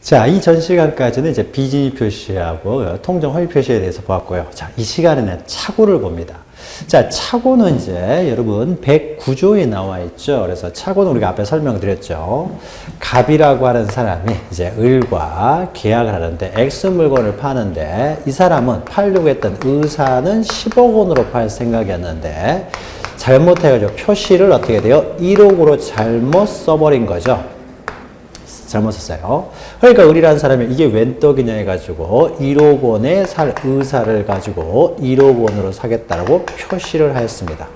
자, 이전 시간까지는 이제 비진위 표시하고 통정 허위 표시에 대해서 보았고요. 자, 이 시간에는 차고를 봅니다. 자, 차고는 이제 여러분 109조에 나와 있죠. 그래서 차고는 우리가 앞에 설명드렸죠. 갑이라고 하는 사람이 이제 을과 계약을 하는데 X 물건을 파는데 이 사람은 팔려고 했던 의사는 10억 원으로 팔 생각이었는데 잘못해가지고 표시를 어떻게 돼요? 1억으로 잘못 써버린 거죠. 잘못 썼어요. 그러니까 을이라는 사람이 이게 웬 떡이냐 해가지고 1억 원에 살 의사를 가지고 1억 원으로 사겠다라고 표시를 하였습니다.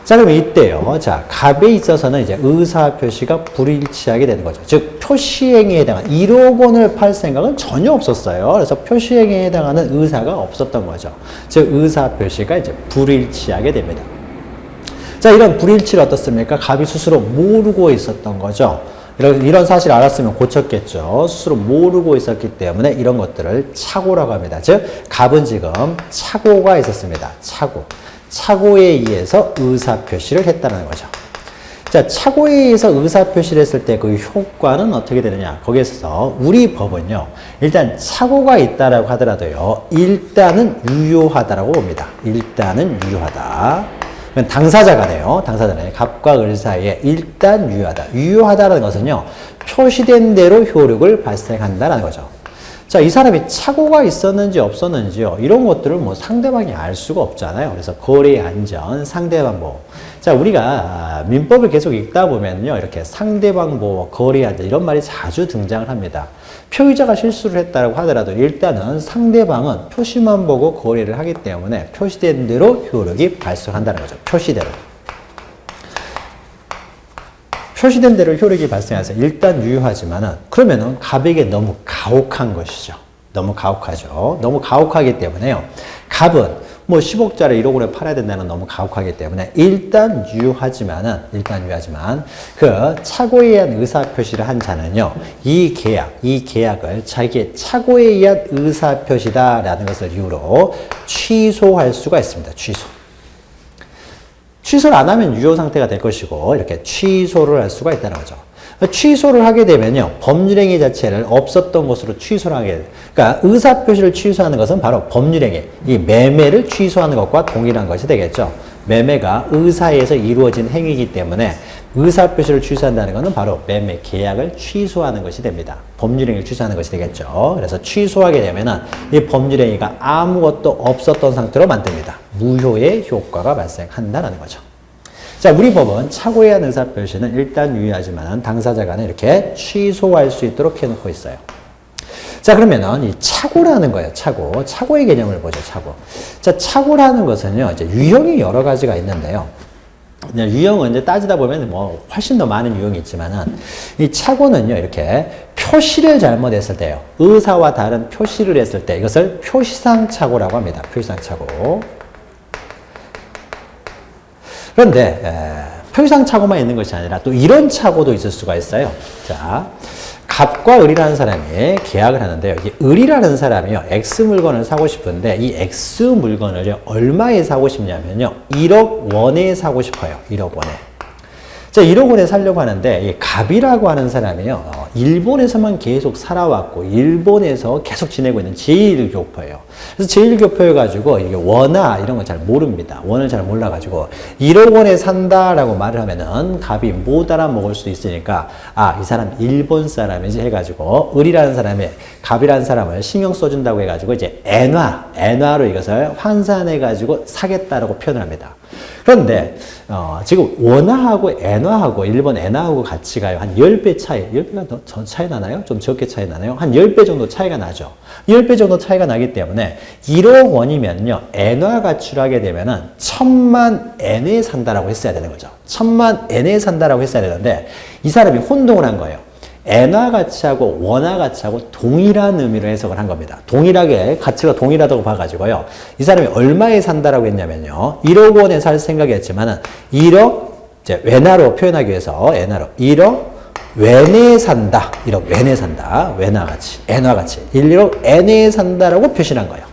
자, 그럼 이때요. 자, 갑에 있어서는 이제 의사 표시가 불일치하게 되는 거죠. 즉, 표시행위에 해당하는 1억 원을 팔 생각은 전혀 없었어요. 그래서 표시행위에 해당하는 의사가 없었던 거죠. 즉, 의사 표시가 이제 불일치하게 됩니다. 자, 이런 불일치를 어떻습니까? 갑이 스스로 모르고 있었던 거죠. 이런 사실을 알았으면 고쳤겠죠. 스스로 모르고 있었기 때문에 이런 것들을 착오라고 합니다. 즉, 갑은 지금 착오가 있었습니다. 착오에 의해서 의사표시를 했다는 거죠. 자, 착오에 의해서 의사표시를 했을 때 그 효과는 어떻게 되느냐. 거기에서 우리 법은요. 일단 착오가 있다라고 하더라도요. 일단은 유효하다라고 봅니다. 일단은 유효하다. 당사자가네요. 당사자네. 갑과 을 사이에 일단 유효하다. 유효하다라는 것은요. 표시된 대로 효력을 발생한다라는 거죠. 자, 이 사람이 착오가 있었는지 없었는지요. 이런 것들을 뭐 상대방이 알 수가 없잖아요. 그래서 거래 안전, 상대방 보호. 자, 우리가 민법을 계속 읽다 보면요. 이렇게 상대방 보호, 거래 안전 이런 말이 자주 등장을 합니다. 표의자가 실수를 했다고 하더라도 일단은 상대방은 표시만 보고 거래를 하기 때문에 표시된 대로 효력이 발생한다는 거죠. 표시대로. 표시된 대로 효력이 발생해서 일단 유효하지만은 그러면은 갑에게 너무 가혹한 것이죠. 너무 가혹하죠. 너무 가혹하기 때문에요. 갑은 뭐 10억짜리 1억 원에 팔아야 된다는 너무 가혹하기 때문에 일단 유효하지만 그 착오에 의한 의사표시를 한 자는요. 이 계약을 자기의 착오에 의한 의사표시다라는 것을 이유로 취소할 수가 있습니다. 취소를 안 하면 유효 상태가 될 것이고 이렇게 취소를 할 수가 있다는 거죠. 취소를 하게 되면요. 법률행위 자체를 없었던 것으로 취소를 하게 돼요. 그러니까 의사표시를 취소하는 것은 바로 법률행위, 이 매매를 취소하는 것과 동일한 것이 되겠죠. 매매가 의사에서 이루어진 행위이기 때문에 의사표시를 취소한다는 것은 바로 매매 계약을 취소하는 것이 됩니다. 법률행위를 취소하는 것이 되겠죠. 그래서 취소하게 되면은 이 법률행위가 아무것도 없었던 상태로 만듭니다. 무효의 효과가 발생한다는 거죠. 자, 우리 법은 착오에 의한 의사표시는 일단 유효하지만 당사자 간에 이렇게 취소할 수 있도록 해놓고 있어요. 자, 그러면은 이 착오라는 거예요. 착오의 개념을 보죠. 자, 착오라는 것은요, 이제 유형이 여러 가지가 있는데요. 유형은 이제 따지다 보면 뭐 훨씬 더 많은 유형이 있지만은 이 착오는요, 이렇게 표시를 잘못했을 때요. 의사와 다른 표시를 했을 때 이것을 표시상 착오라고 합니다. 표시상 착오. 그런데 표시상 착오만 있는 것이 아니라 또 이런 착오도 있을 수가 있어요. 자, 갑과 을이라는 사람이 계약을 하는데요. 이 을이라는 사람이요. X 물건을 사고 싶은데 이 X 물건을 얼마에 사고 싶냐면요. 1억 원에 사고 싶어요. 1억 원에. 자, 1억 원에 살려고 하는데 이 갑이라고 하는 사람이요. 일본에서만 계속 살아왔고 일본에서 계속 지내고 있는 제1교포예요. 그래서 제1교포여가지고 이게 원화 이런 걸 잘 모릅니다. 원을 잘 몰라가지고 1억 원에 산다라고 말을 하면은 갑이 못 알아먹을 수 있으니까 이 사람 일본 사람이지 해가지고 을이라는 사람이 갑이라는 사람을 신경 써준다고 해가지고 이제 엔화로 이것을 환산해가지고 사겠다라고 표현을 합니다. 그런데 지금 원화하고 엔화하고 일본 엔화하고 같이 가요. 한 10배 차이. 10배가 더 차이 나나요? 좀 적게 차이 나나요? 한 10배 정도 차이가 나죠. 10배 정도 차이가 나기 때문에 1억 원이면요. 엔화 가치를 하게 되면은 1000만 엔에 산다라고 했어야 되는 거죠. 1000만 엔에 산다라고 했어야 되는데 이 사람이 혼동을 한 거예요. 엔화 가치하고 원화 가치하고 동일한 의미로 해석을 한 겁니다. 동일하게 가치가 동일하다고 봐가지고요. 이 사람이 얼마에 산다라고 했냐면요. 1억 원에 살 생각이었지만은 1억 이제 wen화로 표현하기 위해서 엔화로 1억 wen에 산다. 1억 wen에 산다. wen화 가치, 엔화 가치 1억 엔에 산다라고 표시한 거예요.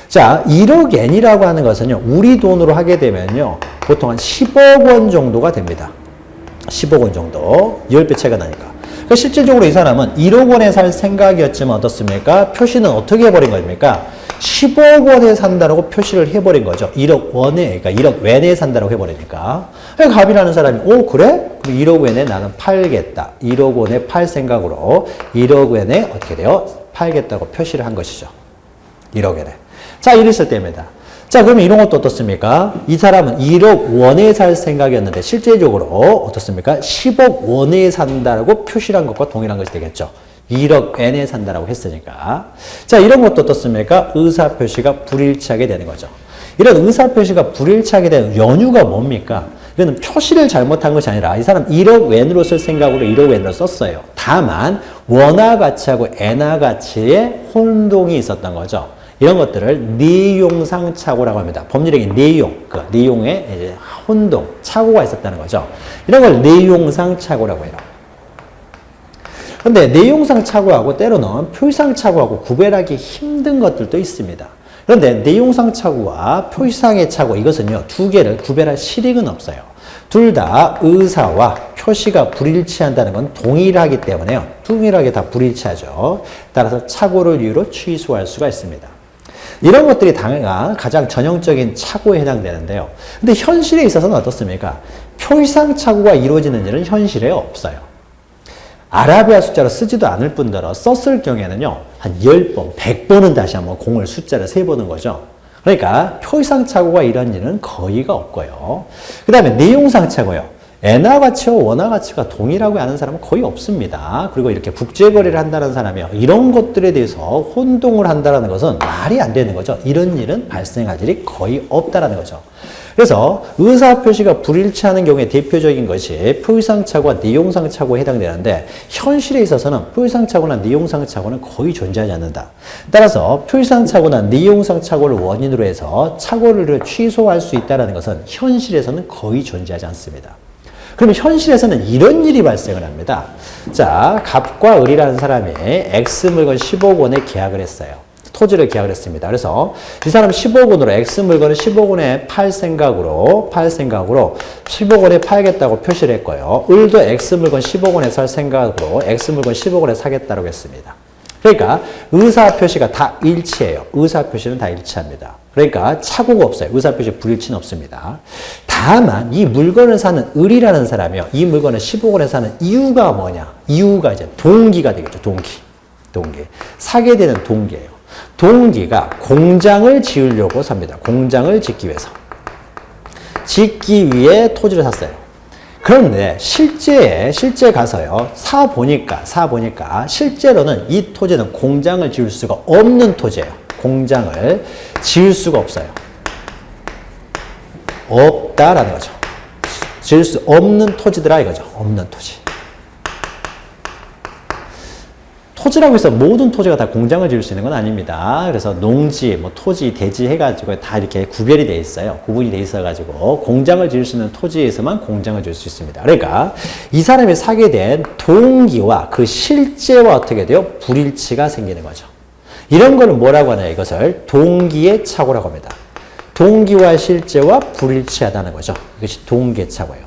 자, 1억 엔이라고 하는 것은요. 우리 돈으로 하게 되면요. 보통 한 10억 원 정도가 됩니다. 10억 원 정도. 10배 차이가 나니까. 그러니까 실질적으로 이 사람은 1억 원에 살 생각이었지만 어떻습니까? 표시는 어떻게 해버린 겁니까? 10억 원에 산다라고 표시를 해버린 거죠. 1억 원에, 그러니까 1억 웬에 산다라고 해버리니까. 그러니까 갑이라는 사람이, 그래? 그럼 1억 웬에 나는 팔겠다. 1억 원에 팔 생각으로 1억 웬에 어떻게 돼요? 팔겠다고 표시를 한 것이죠. 1억 원에. 자, 이랬을 때입니다. 자, 그러면 이런 것도 어떻습니까? 이 사람은 1억 원에 살 생각이었는데 실제적으로 어떻습니까? 10억 원에 산다라고 표시를 한 것과 동일한 것이 되겠죠. 1억 엔에 산다라고 했으니까. 자, 이런 것도 어떻습니까? 의사표시가 불일치하게 되는 거죠. 이런 의사표시가 불일치하게 되는 연유가 뭡니까? 이거는 표시를 잘못한 것이 아니라 이 사람 1억 엔으로 쓸 생각으로 1억 엔으로 썼어요. 다만 원화 가치하고 엔화 가치에 혼동이 있었던 거죠. 이런 것들을 내용상 착오라고 합니다. 법률적인 내용, 그 내용에 이제 혼동, 착오가 있었다는 거죠. 이런 걸 내용상 착오라고 해요. 근데 내용상 착오하고 때로는 표시상 착오하고 구별하기 힘든 것들도 있습니다. 그런데 내용상 착오와 표시상의 착오, 이것은요, 두 개를 구별할 실익은 없어요. 둘 다 의사와 표시가 불일치한다는 건 동일하기 때문에요. 동일하게 다 불일치하죠. 따라서 착오를 이유로 취소할 수가 있습니다. 이런 것들이 당연히 가장 전형적인 착오에 해당되는데요. 근데 현실에 있어서는 어떻습니까? 표시상 착오가 이루어지는 일은 현실에 없어요. 아라비아 숫자로 쓰지도 않을 뿐더러 썼을 경우에는요, 한 10번, 100번은 다시 한번 공을 숫자를 세보는 거죠. 그러니까 표시상 착오가 이런 일은 거의가 없고요. 그 다음에 내용상 착오요. 엔화 가치와 원화 가치가 동일하고 하는 사람은 거의 없습니다. 그리고 이렇게 국제거래를 한다는 사람이요. 이런 것들에 대해서 혼동을 한다는 것은 말이 안 되는 거죠. 이런 일은 발생할 일이 거의 없다는 거죠. 그래서 의사표시가 불일치하는 경우에 대표적인 것이 표시상 착오와 내용상 착오에 해당되는데 현실에 있어서는 표시상 착오나 내용상 착오는 거의 존재하지 않는다. 따라서 표시상 착오나 내용상 착오를 원인으로 해서 착오를 취소할 수 있다는 것은 현실에서는 거의 존재하지 않습니다. 그러면 현실에서는 이런 일이 발생을 합니다. 자, 갑과 을이라는 사람이 X 물건 10억 원에 계약을 했어요. 토지를 계약을 했습니다. 그래서 이 사람 10억 원으로 X 물건을 10억 원에 팔 생각으로 10억 원에 팔겠다고 표시를 했고요. 을도 X 물건 10억 원에 살 생각으로 X 물건 10억 원에 사겠다고 했습니다. 그러니까 의사표시가 다 일치해요. 의사표시는 다 일치합니다. 그러니까 착오가 없어요. 의사표시 불일치는 없습니다. 다만 이 물건을 사는 을이라는 사람이요. 이 물건을 10억 원에 사는 이유가 뭐냐? 이유가 이제 동기가 되겠죠. 동기. 사게 되는 동기예요. 동기가 공장을 지으려고 삽니다. 공장을 짓기 위해서. 짓기 위해 토지를 샀어요. 그런데 실제 가서요. 사 보니까 실제로는 이 토지는 공장을 지을 수가 없는 토지예요. 공장을 지을 수가 없어요. 없다라는 거죠. 지을 수 없는 토지더라 이거죠. 없는 토지. 토지라고 해서 모든 토지가 다 공장을 지을 수 있는 건 아닙니다. 그래서 농지, 토지, 대지 해가지고 다 이렇게 구별이 돼 있어요. 구분이 돼 있어가지고 공장을 지을 수 있는 토지에서만 공장을 지을 수 있습니다. 그러니까 이 사람이 사게 된 동기와 그 실제와 어떻게 돼요? 불일치가 생기는 거죠. 이런 거를 뭐라고 하나요? 이것을 동기의 착오라고 합니다. 동기와 실제와 불일치하다는 거죠. 이것이 동기의 착오예요.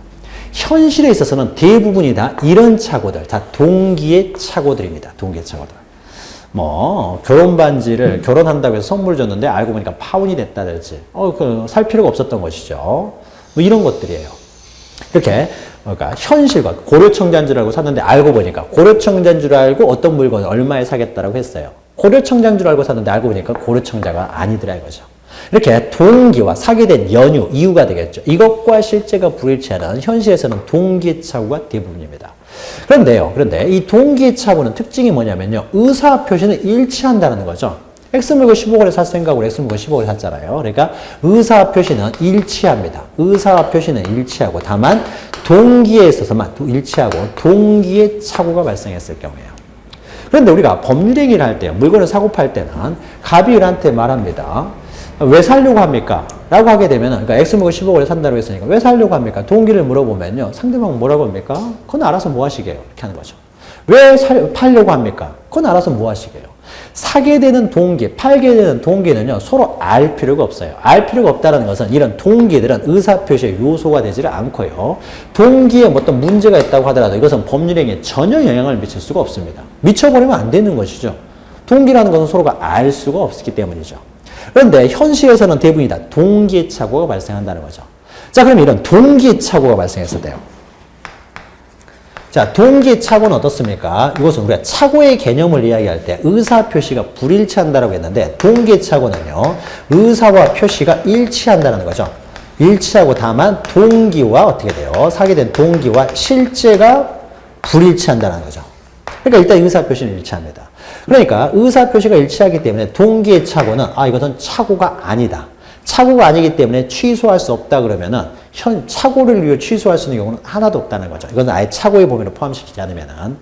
현실에 있어서는 대부분이 다 이런 착오들, 다 동기의 착오들입니다. 동기의 착오들. 결혼 반지를 결혼한다고 해서 선물 줬는데 알고 보니까 파혼이 됐다든지, 살 필요가 없었던 것이죠. 이런 것들이에요. 이렇게, 그러니까 현실과 고려청자인 줄 알고 샀는데 알고 보니까 고려청자인 줄 알고 어떤 물건을 얼마에 사겠다라고 했어요. 고려청자인 줄 알고 샀는데 알고 보니까 고려청자가 아니더라 이거죠. 이렇게 동기와 사게 된 연유, 이유가 되겠죠. 이것과 실제가 불일치하는 현실에서는 동기의 착오가 대부분입니다. 그런데 이 동기의 착오는 특징이 뭐냐면요. 의사표시는 일치한다는 거죠. X물건 15억에 살 생각으로 X물건 15억에 샀잖아요. 그러니까 의사표시는 일치합니다. 의사표시는 일치하고 다만 동기에 있어서만 일치하고 동기의 착오가 발생했을 경우에요. 그런데 우리가 법률 얘기를 할 때요. 물건을 사고 팔 때는 갑이 을한테 말합니다. 왜 살려고 합니까? 라고 하게 되면, 그러니까 X물건 15억에 산다고 했으니까 왜 살려고 합니까? 동기를 물어보면요. 상대방은 뭐라고 합니까? 그건 알아서 뭐 하시게요? 이렇게 하는 거죠. 왜 팔려고 합니까? 그건 알아서 뭐 하시게요? 사게 되는 동기, 팔게 되는 동기는요, 서로 알 필요가 없어요. 알 필요가 없다는 것은 이런 동기들은 의사표시의 요소가 되지를 않고요. 동기에 어떤 문제가 있다고 하더라도 이것은 법률행위에 전혀 영향을 미칠 수가 없습니다. 미쳐버리면 안 되는 것이죠. 동기라는 것은 서로가 알 수가 없기 때문이죠. 그런데 현실에서는 대부분이 다 동기의 착오가 발생한다는 거죠. 자, 그럼 이런 동기의 착오가 발생했을 때요. 자, 동기 착오는 어떻습니까? 이것은 우리가 착오의 개념을 이야기할 때 의사표시가 불일치한다고 했는데 동기 착오는요. 의사와 표시가 일치한다는 거죠. 일치하고 다만 동기와 어떻게 돼요? 사게 된 동기와 실제가 불일치한다는 거죠. 그러니까 일단 의사표시는 일치합니다. 그러니까 의사표시가 일치하기 때문에 동기의 착오는 이것은 착오가 아니다. 착오가 아니기 때문에 취소할 수 없다 그러면은 착오를 위해 취소할 수 있는 경우는 하나도 없다는 거죠. 이건 아예 착오의 범위로 포함시키지 않으면은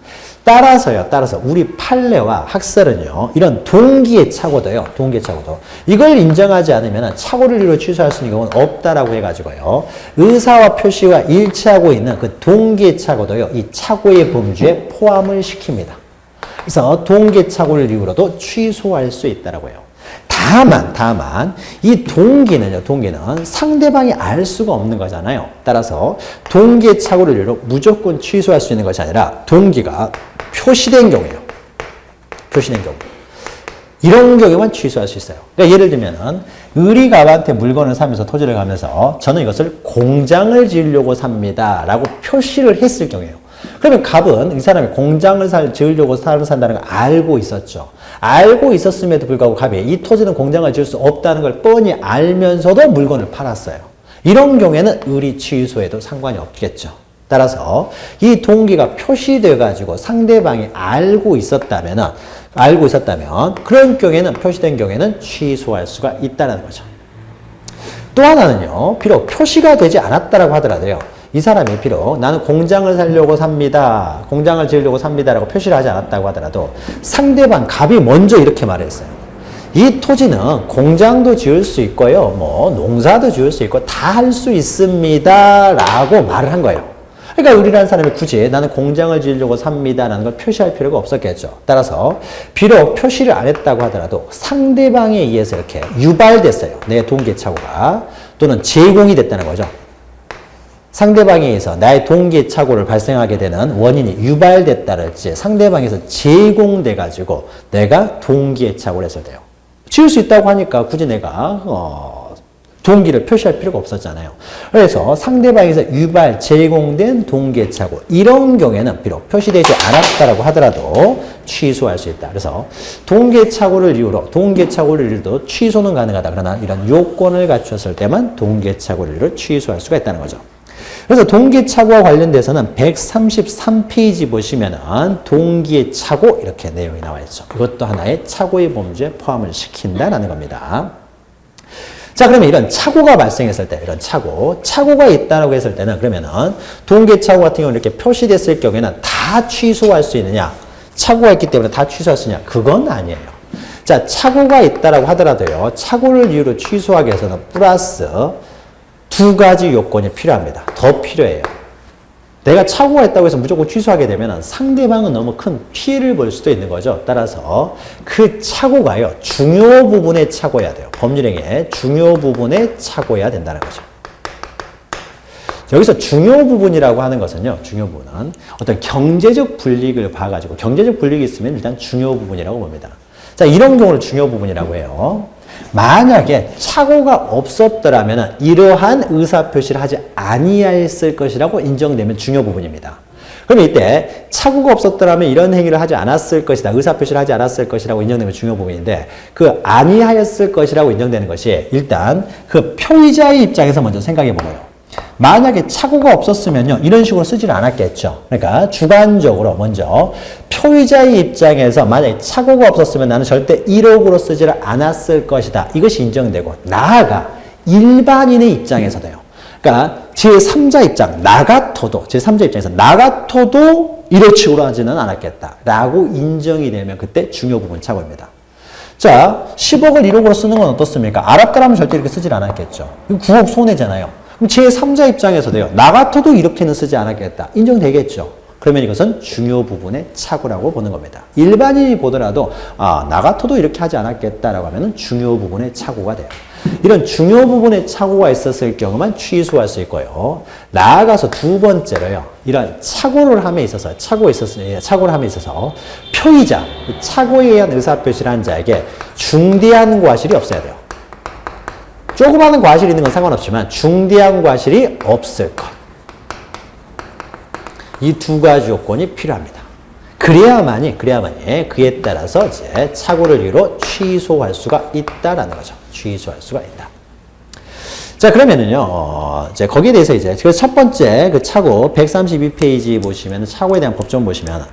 따라서 우리 판례와 학설은요 이런 동기의 착오도요, 동기의 착오도 이걸 인정하지 않으면은 착오를 위해 취소할 수 있는 경우는 없다라고 해가지고요 의사와 표시와 일치하고 있는 그 동기의 착오도요 이 착오의 범주에 포함을 시킵니다. 그래서 동기의 착오를 이유로도 취소할 수 있다라고 해요. 다만 이 동기는 상대방이 알 수가 없는 거잖아요. 따라서 동기의 착오를 이유로 무조건 취소할 수 있는 것이 아니라 동기가 표시된 경우예요. 표시된 경우. 이런 경우에만 취소할 수 있어요. 그러니까 예를 들면은 의리갑한테 물건을 사면서 토지를 가면서 저는 이것을 공장을 지으려고 삽니다. 라고 표시를 했을 경우예요. 그러면 갑은 이 사람이 공장을 지으려고 산다는 걸 알고 있었죠. 알고 있었음에도 불구하고 갑이 이 토지는 공장을 지을 수 없다는 걸 뻔히 알면서도 물건을 팔았어요. 이런 경우에는 의리 취소에도 상관이 없겠죠. 따라서 이 동기가 표시되어 가지고 상대방이 알고 있었다면 그런 경우에는 표시된 경우에는 취소할 수가 있다는 거죠. 또 하나는요. 비록 표시가 되지 않았다라고 하더라도요. 이 사람이 비록 나는 공장을 사려고 삽니다. 공장을 지으려고 삽니다라고 표시를 하지 않았다고 하더라도 상대방 갑이 먼저 이렇게 말했어요. 이 토지는 공장도 지을 수 있고요. 농사도 지을 수 있고 다 할 수 있습니다. 라고 말을 한 거예요. 그러니까 의리라는 사람이 굳이 나는 공장을 지으려고 삽니다. 라는 걸 표시할 필요가 없었겠죠. 따라서 비록 표시를 안 했다고 하더라도 상대방에 의해서 이렇게 유발됐어요. 내 동기의 착오가 또는 제공이 됐다는 거죠. 상대방에 의해서 나의 동기의 착오를 발생하게 되는 원인이 유발됐다랄지 상대방에서 제공돼가지고 내가 동기의 착오를 했을 때요. 지을 수 있다고 하니까 굳이 내가 동기를 표시할 필요가 없었잖아요. 그래서 상대방에서 유발, 제공된 동기의 착오 이런 경우에는 비록 표시되지 않았다라고 하더라도 취소할 수 있다. 그래서 동기의 착오를 이유로 취소는 가능하다. 그러나 이런 요건을 갖췄을 때만 동기의 착오를 이유로 취소할 수가 있다는 거죠. 그래서 동기의 착오와 관련돼서는 133페이지 보시면은 동기의 착오 이렇게 내용이 나와 있죠. 이것도 하나의 착오의 범주에 포함을 시킨다라는 겁니다. 자, 그러면 이런 착오가 발생했을 때, 이런 착오가 있다라고 했을 때는 그러면은 동기의 착오 같은 경우는 이렇게 표시됐을 경우에는 다 취소할 수 있느냐? 착오가 있기 때문에 다 취소할 수 있느냐? 그건 아니에요. 자, 착오가 있다라고 하더라도요. 착오를 이유로 취소하기 위해서는 플러스 두 가지 요건이 필요합니다. 더 필요해요. 내가 착오가 있다고 해서 무조건 취소하게 되면 상대방은 너무 큰 피해를 볼 수도 있는 거죠. 따라서 그 착오가요. 중요 부분에 착오해야 돼요. 법률행위의 중요 부분에 착오해야 된다는 거죠. 여기서 중요 부분이라고 하는 것은요. 중요 부분은 어떤 경제적 불이익을 봐가지고 경제적 불이익이 있으면 일단 중요 부분이라고 봅니다. 자, 이런 경우를 중요 부분이라고 해요. 만약에 착오가 없었더라면 이러한 의사표시를 하지 아니했을 것이라고 인정되면 중요 부분입니다. 그럼 이때 착오가 없었더라면 이런 행위를 하지 않았을 것이다. 의사표시를 하지 않았을 것이라고 인정되면 중요 부분인데 그 아니하였을 것이라고 인정되는 것이 일단 그 표의자의 입장에서 먼저 생각해 보고요. 만약에 착오가 없었으면요. 이런 식으로 쓰지를 않았겠죠. 그러니까 주관적으로 먼저 표의자의 입장에서 만약에 착오가 없었으면 나는 절대 1억으로 쓰지를 않았을 것이다. 이것이 인정되고 나아가 일반인의 입장에서도요. 그러니까 제3자 입장, 제3자 입장에서 나 같아도 이런 식으로 하지는 않았겠다. 라고 인정이 되면 그때 중요 부분 착오입니다. 자, 10억을 1억으로 쓰는 건 어떻습니까? 알았더라면 절대 이렇게 쓰질 않았겠죠. 9억 손해잖아요. 그럼 제3자 입장에서도요. 나 같아도 이렇게는 쓰지 않았겠다. 인정되겠죠. 그러면 이것은 중요 부분의 착오라고 보는 겁니다. 일반인이 보더라도 나 같아도 이렇게 하지 않았겠다라고 하면 중요 부분의 착오가 돼요. 이런 중요 부분의 착오가 있었을 경우만 취소할 수 있고요. 나아가서 두 번째로요. 이런 착오를 함에 있어서 표의자, 착오에 의한 의사표시를 한 자에게 중대한 과실이 없어야 돼요. 조그마한 과실이 있는 건 상관없지만 중대한 과실이 없을 것. 이 두 가지 요건이 필요합니다. 그래야만이 그에 따라서 이제 착오를 이유로 취소할 수가 있다라는 거죠. 취소할 수가 있다. 자, 그러면은요, 이제 거기에 대해서 이제 그 첫 번째 그 착오 132페이지 보시면 착오에 대한 법정 보시면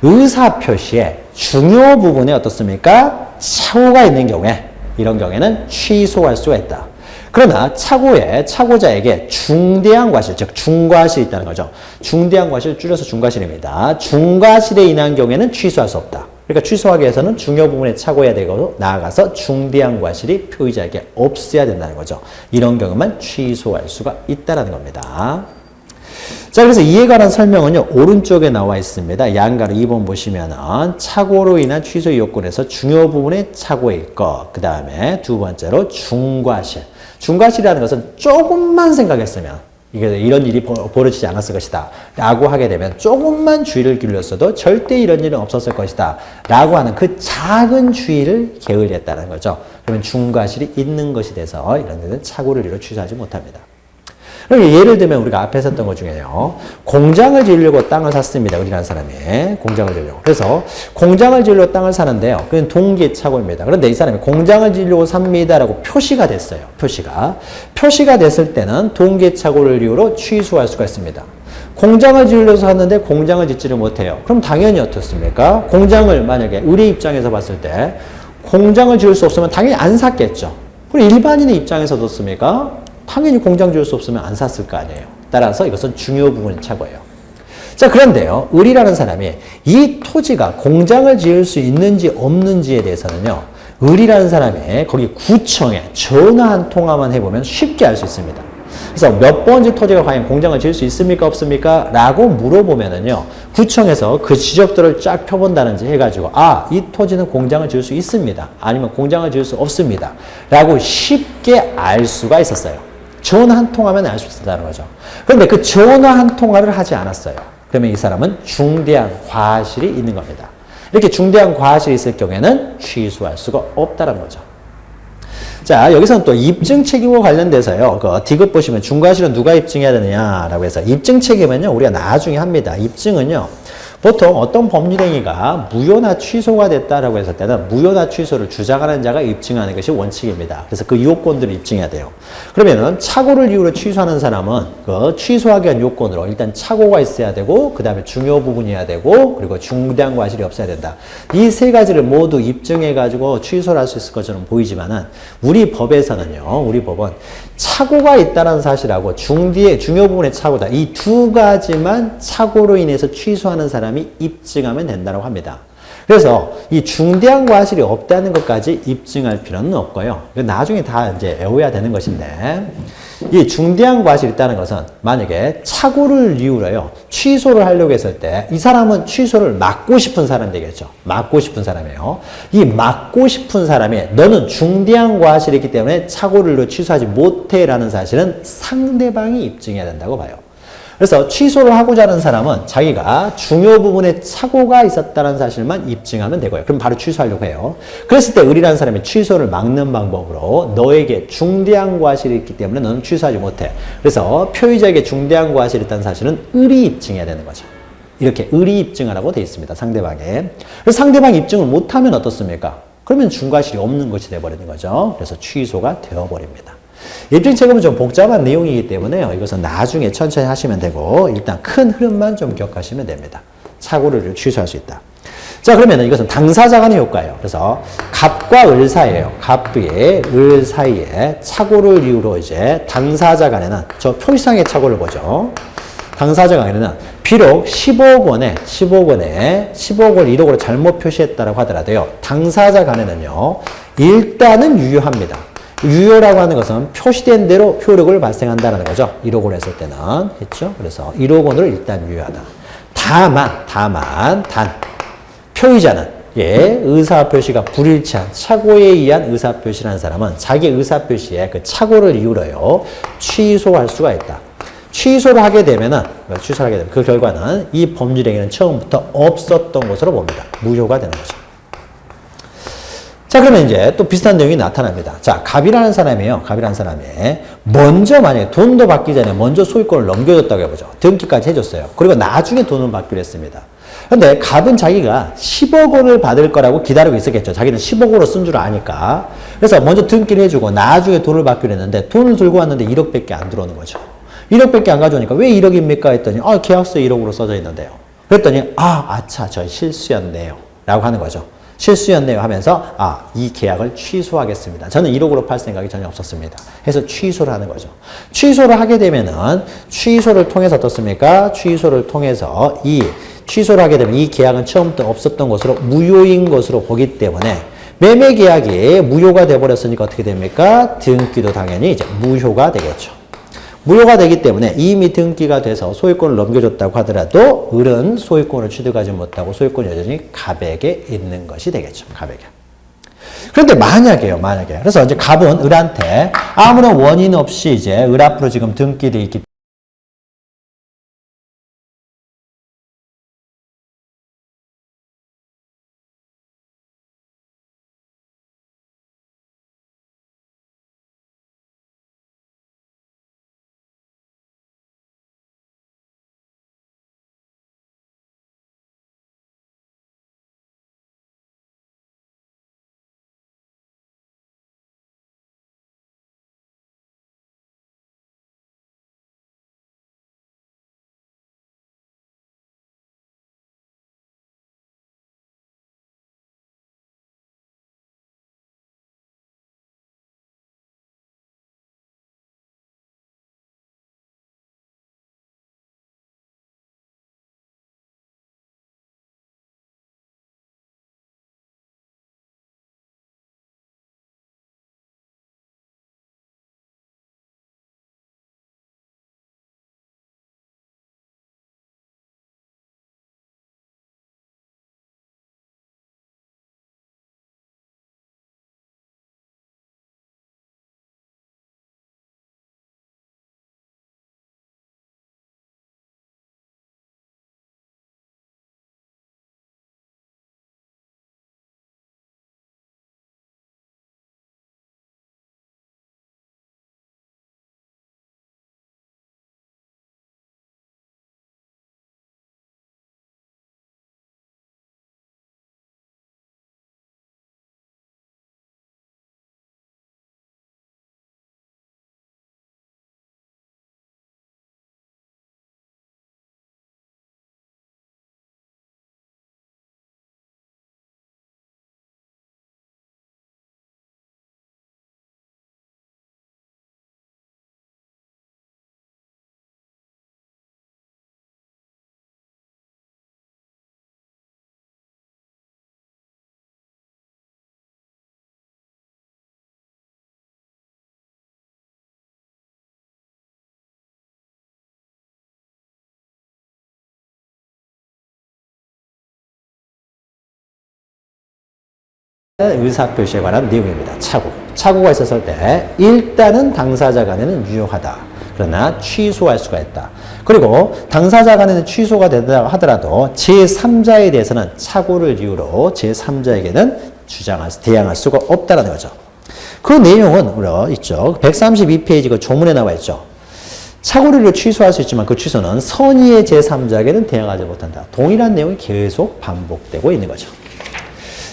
의사 표시의 중요 부분에 어떻습니까? 착오가 있는 경우에 이런 경우에는 취소할 수가 있다. 그러나 착오자에게 중대한 과실, 즉 중과실이 있다는 거죠. 중대한 과실 줄여서 중과실입니다. 중과실에 인한 경우에는 취소할 수 없다. 그러니까 취소하기 위해서는 중요 부분에 착오해야 되고 나아가서 중대한 과실이 표의자에게 없어야 된다는 거죠. 이런 경우만 취소할 수가 있다는 겁니다. 자, 그래서 이에 관한 설명은요, 오른쪽에 나와 있습니다. 양가로 2번 보시면은, 착오로 인한 취소 요건에서 중요 부분에 착오일 것. 그 다음에 두 번째로 중과실. 중과실이라는 것은 조금만 생각했으면, 이런 일이 벌어지지 않았을 것이다. 라고 하게 되면 조금만 주의를 기울였어도 절대 이런 일은 없었을 것이다. 라고 하는 그 작은 주의를 게을리했다는 거죠. 그러면 중과실이 있는 것이 돼서 이런 데는 착오를 이루어 취소하지 못합니다. 예를 들면 우리가 앞에 썼던 것 중에요. 공장을 지으려고 땅을 샀습니다. 우리라는 사람이. 공장을 지으려고. 그래서 공장을 지으려고 땅을 사는데요. 그건 동기의 착오입니다. 그런데 이 사람이 공장을 지으려고 삽니다라고 표시가 됐어요. 표시가 됐을 때는 동기의 착오를 이유로 취소할 수가 있습니다. 공장을 지으려고 샀는데 공장을 짓지를 못해요. 그럼 당연히 어떻습니까? 공장을 만약에 의뢰 입장에서 봤을 때 공장을 지을 수 없으면 당연히 안 샀겠죠. 그리고 일반인의 입장에서 어떻습니까? 당연히 공장 지을 수 없으면 안 샀을 거 아니에요. 따라서 이것은 중요 부분의 착오예요. 자, 그런데요, 을이라는 사람이 이 토지가 공장을 지을 수 있는지 없는지에 대해서는요, 을이라는 사람이 거기 구청에 전화 한 통화만 해보면 쉽게 알 수 있습니다. 그래서 몇 번지 토지가 과연 공장을 지을 수 있습니까? 없습니까? 라고 물어보면은요, 구청에서 그 지적들을 쫙 펴본다든지 해가지고, 이 토지는 공장을 지을 수 있습니다. 아니면 공장을 지을 수 없습니다. 라고 쉽게 알 수가 있었어요. 전화 한 통하면 알 수 있다는 거죠. 그런데 그 전화 한 통화를 하지 않았어요. 그러면 이 사람은 중대한 과실이 있는 겁니다. 이렇게 중대한 과실이 있을 경우에는 취소할 수가 없다는 거죠. 자, 여기서는 또 입증 책임과 관련돼서요. 그 디귿 보시면 중과실은 누가 입증해야 되느냐라고 해서 입증 책임은요, 우리가 나중에 합니다. 입증은요, 보통 어떤 법률행위가 무효나 취소가 됐다라고 했을 때는 무효나 취소를 주장하는 자가 입증하는 것이 원칙입니다. 그래서 그 요건들을 입증해야 돼요. 그러면은 착오를 이유로 취소하는 사람은 그 취소하기 위한 요건으로 일단 착오가 있어야 되고, 그 다음에 중요 부분이어야 되고, 그리고 중대한 과실이 없어야 된다. 이 세 가지를 모두 입증해가지고 취소를 할 수 있을 것처럼 보이지만은 우리 법에서는요, 우리 법은 착오가 있다는 사실하고 중요 부분의 착오다. 이 두 가지만 착오로 인해서 취소하는 사람이 입증하면 된다고 합니다. 그래서 이 중대한 과실이 없다는 것까지 입증할 필요는 없고요. 나중에 다 이제 외워야 되는 것인데, 이 중대한 과실이 있다는 것은 만약에 착오를 이유로요, 취소를 하려고 했을 때 이 사람은 취소를 막고 싶은 사람 되겠죠. 막고 싶은 사람이에요. 이 막고 싶은 사람이 너는 중대한 과실이 있기 때문에 착오를 취소하지 못해 라는 사실은 상대방이 입증해야 된다고 봐요. 그래서 취소를 하고자 하는 사람은 자기가 중요 부분에 착오가 있었다는 사실만 입증하면 되고요. 그럼 바로 취소하려고 해요. 그랬을 때 을이라는 사람이 취소를 막는 방법으로 너에게 중대한 과실이 있기 때문에 너는 취소하지 못해. 그래서 표의자에게 중대한 과실이 있다는 사실은 을이 입증해야 되는 거죠. 이렇게 을이 입증하라고 되어 있습니다. 상대방에. 그래서 상대방이 입증을 못하면 어떻습니까? 그러면 중과실이 없는 것이 되어버리는 거죠. 그래서 취소가 되어버립니다. 입증 책임은 좀 복잡한 내용이기 때문에요. 이것은 나중에 천천히 하시면 되고, 일단 큰 흐름만 좀 기억하시면 됩니다. 착오를 취소할 수 있다. 자, 그러면 이것은 당사자 간의 효과예요. 그래서 갑과 을 사이에요. 갑의 을 사이에 착오를 이유로 이제 당사자 간에는 저 표시상의 착오를 보죠. 당사자 간에는 비록 10억 원을 1억으로 잘못 표시했다라고 하더라도요, 당사자 간에는요, 일단은 유효합니다. 유효라고 하는 것은 표시된 대로 효력을 발생한다는 거죠. 1억 원 했을 때는. 했죠? 그래서 1억 원으로 일단 유효하다. 단, 표의자는, 예, 의사표시가 불일치한 착오에 의한 의사표시라는 사람은 자기 의사표시에 그 착오를 이유로요, 취소할 수가 있다. 취소를 하게 되면은, 그 결과는 이 법률행위는 처음부터 없었던 것으로 봅니다. 무효가 되는 거죠. 자, 그러면 이제 또 비슷한 내용이 나타납니다. 자, 갑이라는 사람이에요. 갑이라는 사람이 먼저 만약에 돈도 받기 전에 먼저 소유권을 넘겨줬다고 해보죠. 등기까지 해줬어요. 그리고 나중에 돈을 받기로 했습니다. 근데 갑은 자기가 10억 원을 받을 거라고 기다리고 있었겠죠. 자기는 10억 원으로 쓴 줄 아니까. 그래서 먼저 등기를 해주고 나중에 돈을 받기로 했는데 돈을 들고 왔는데 1억밖에 안 들어오는 거죠. 1억밖에 안 가져오니까 왜 1억입니까? 했더니 계약서에 1억으로 써져 있는데요. 그랬더니 아차 저 실수였네요 라고 하는 거죠. 실수였네요 하면서 이 계약을 취소하겠습니다. 저는 1억으로 팔 생각이 전혀 없었습니다. 해서 취소를 하는 거죠. 취소를 하게 되면은 취소를 통해서 어떻습니까? 취소를 통해서 취소를 하게 되면 이 계약은 처음부터 없었던 것으로 무효인 것으로 보기 때문에 매매 계약이 무효가 돼버렸으니까 어떻게 됩니까? 등기도 당연히 이제 무효가 되겠죠. 무효가 되기 때문에 이미 등기가 돼서 소유권을 넘겨줬다고 하더라도 을은 소유권을 취득하지 못하고 소유권이 여전히 갑에게 있는 것이 되겠죠. 갑에게. 그런데 만약에요. 그래서 이제 갑은 을한테 아무런 원인 없이 이제 을 앞으로 지금 등기돼 있기 의사표시에 관한 내용입니다. 착오가 있었을 때 일단은 당사자 간에는 유효하다. 그러나 취소할 수가 있다. 그리고 당사자 간에는 취소가 된다 하더라도 제3자에 대해서는 착오를 이유로 제3자에게는 대항할 수가 없다는 거죠. 그 내용은 우리 있죠. 132페이지 그 조문에 나와 있죠. 착오를 취소할 수 있지만 그 취소는 선의의 제3자에게는 대항하지 못한다. 동일한 내용이 계속 반복되고 있는 거죠.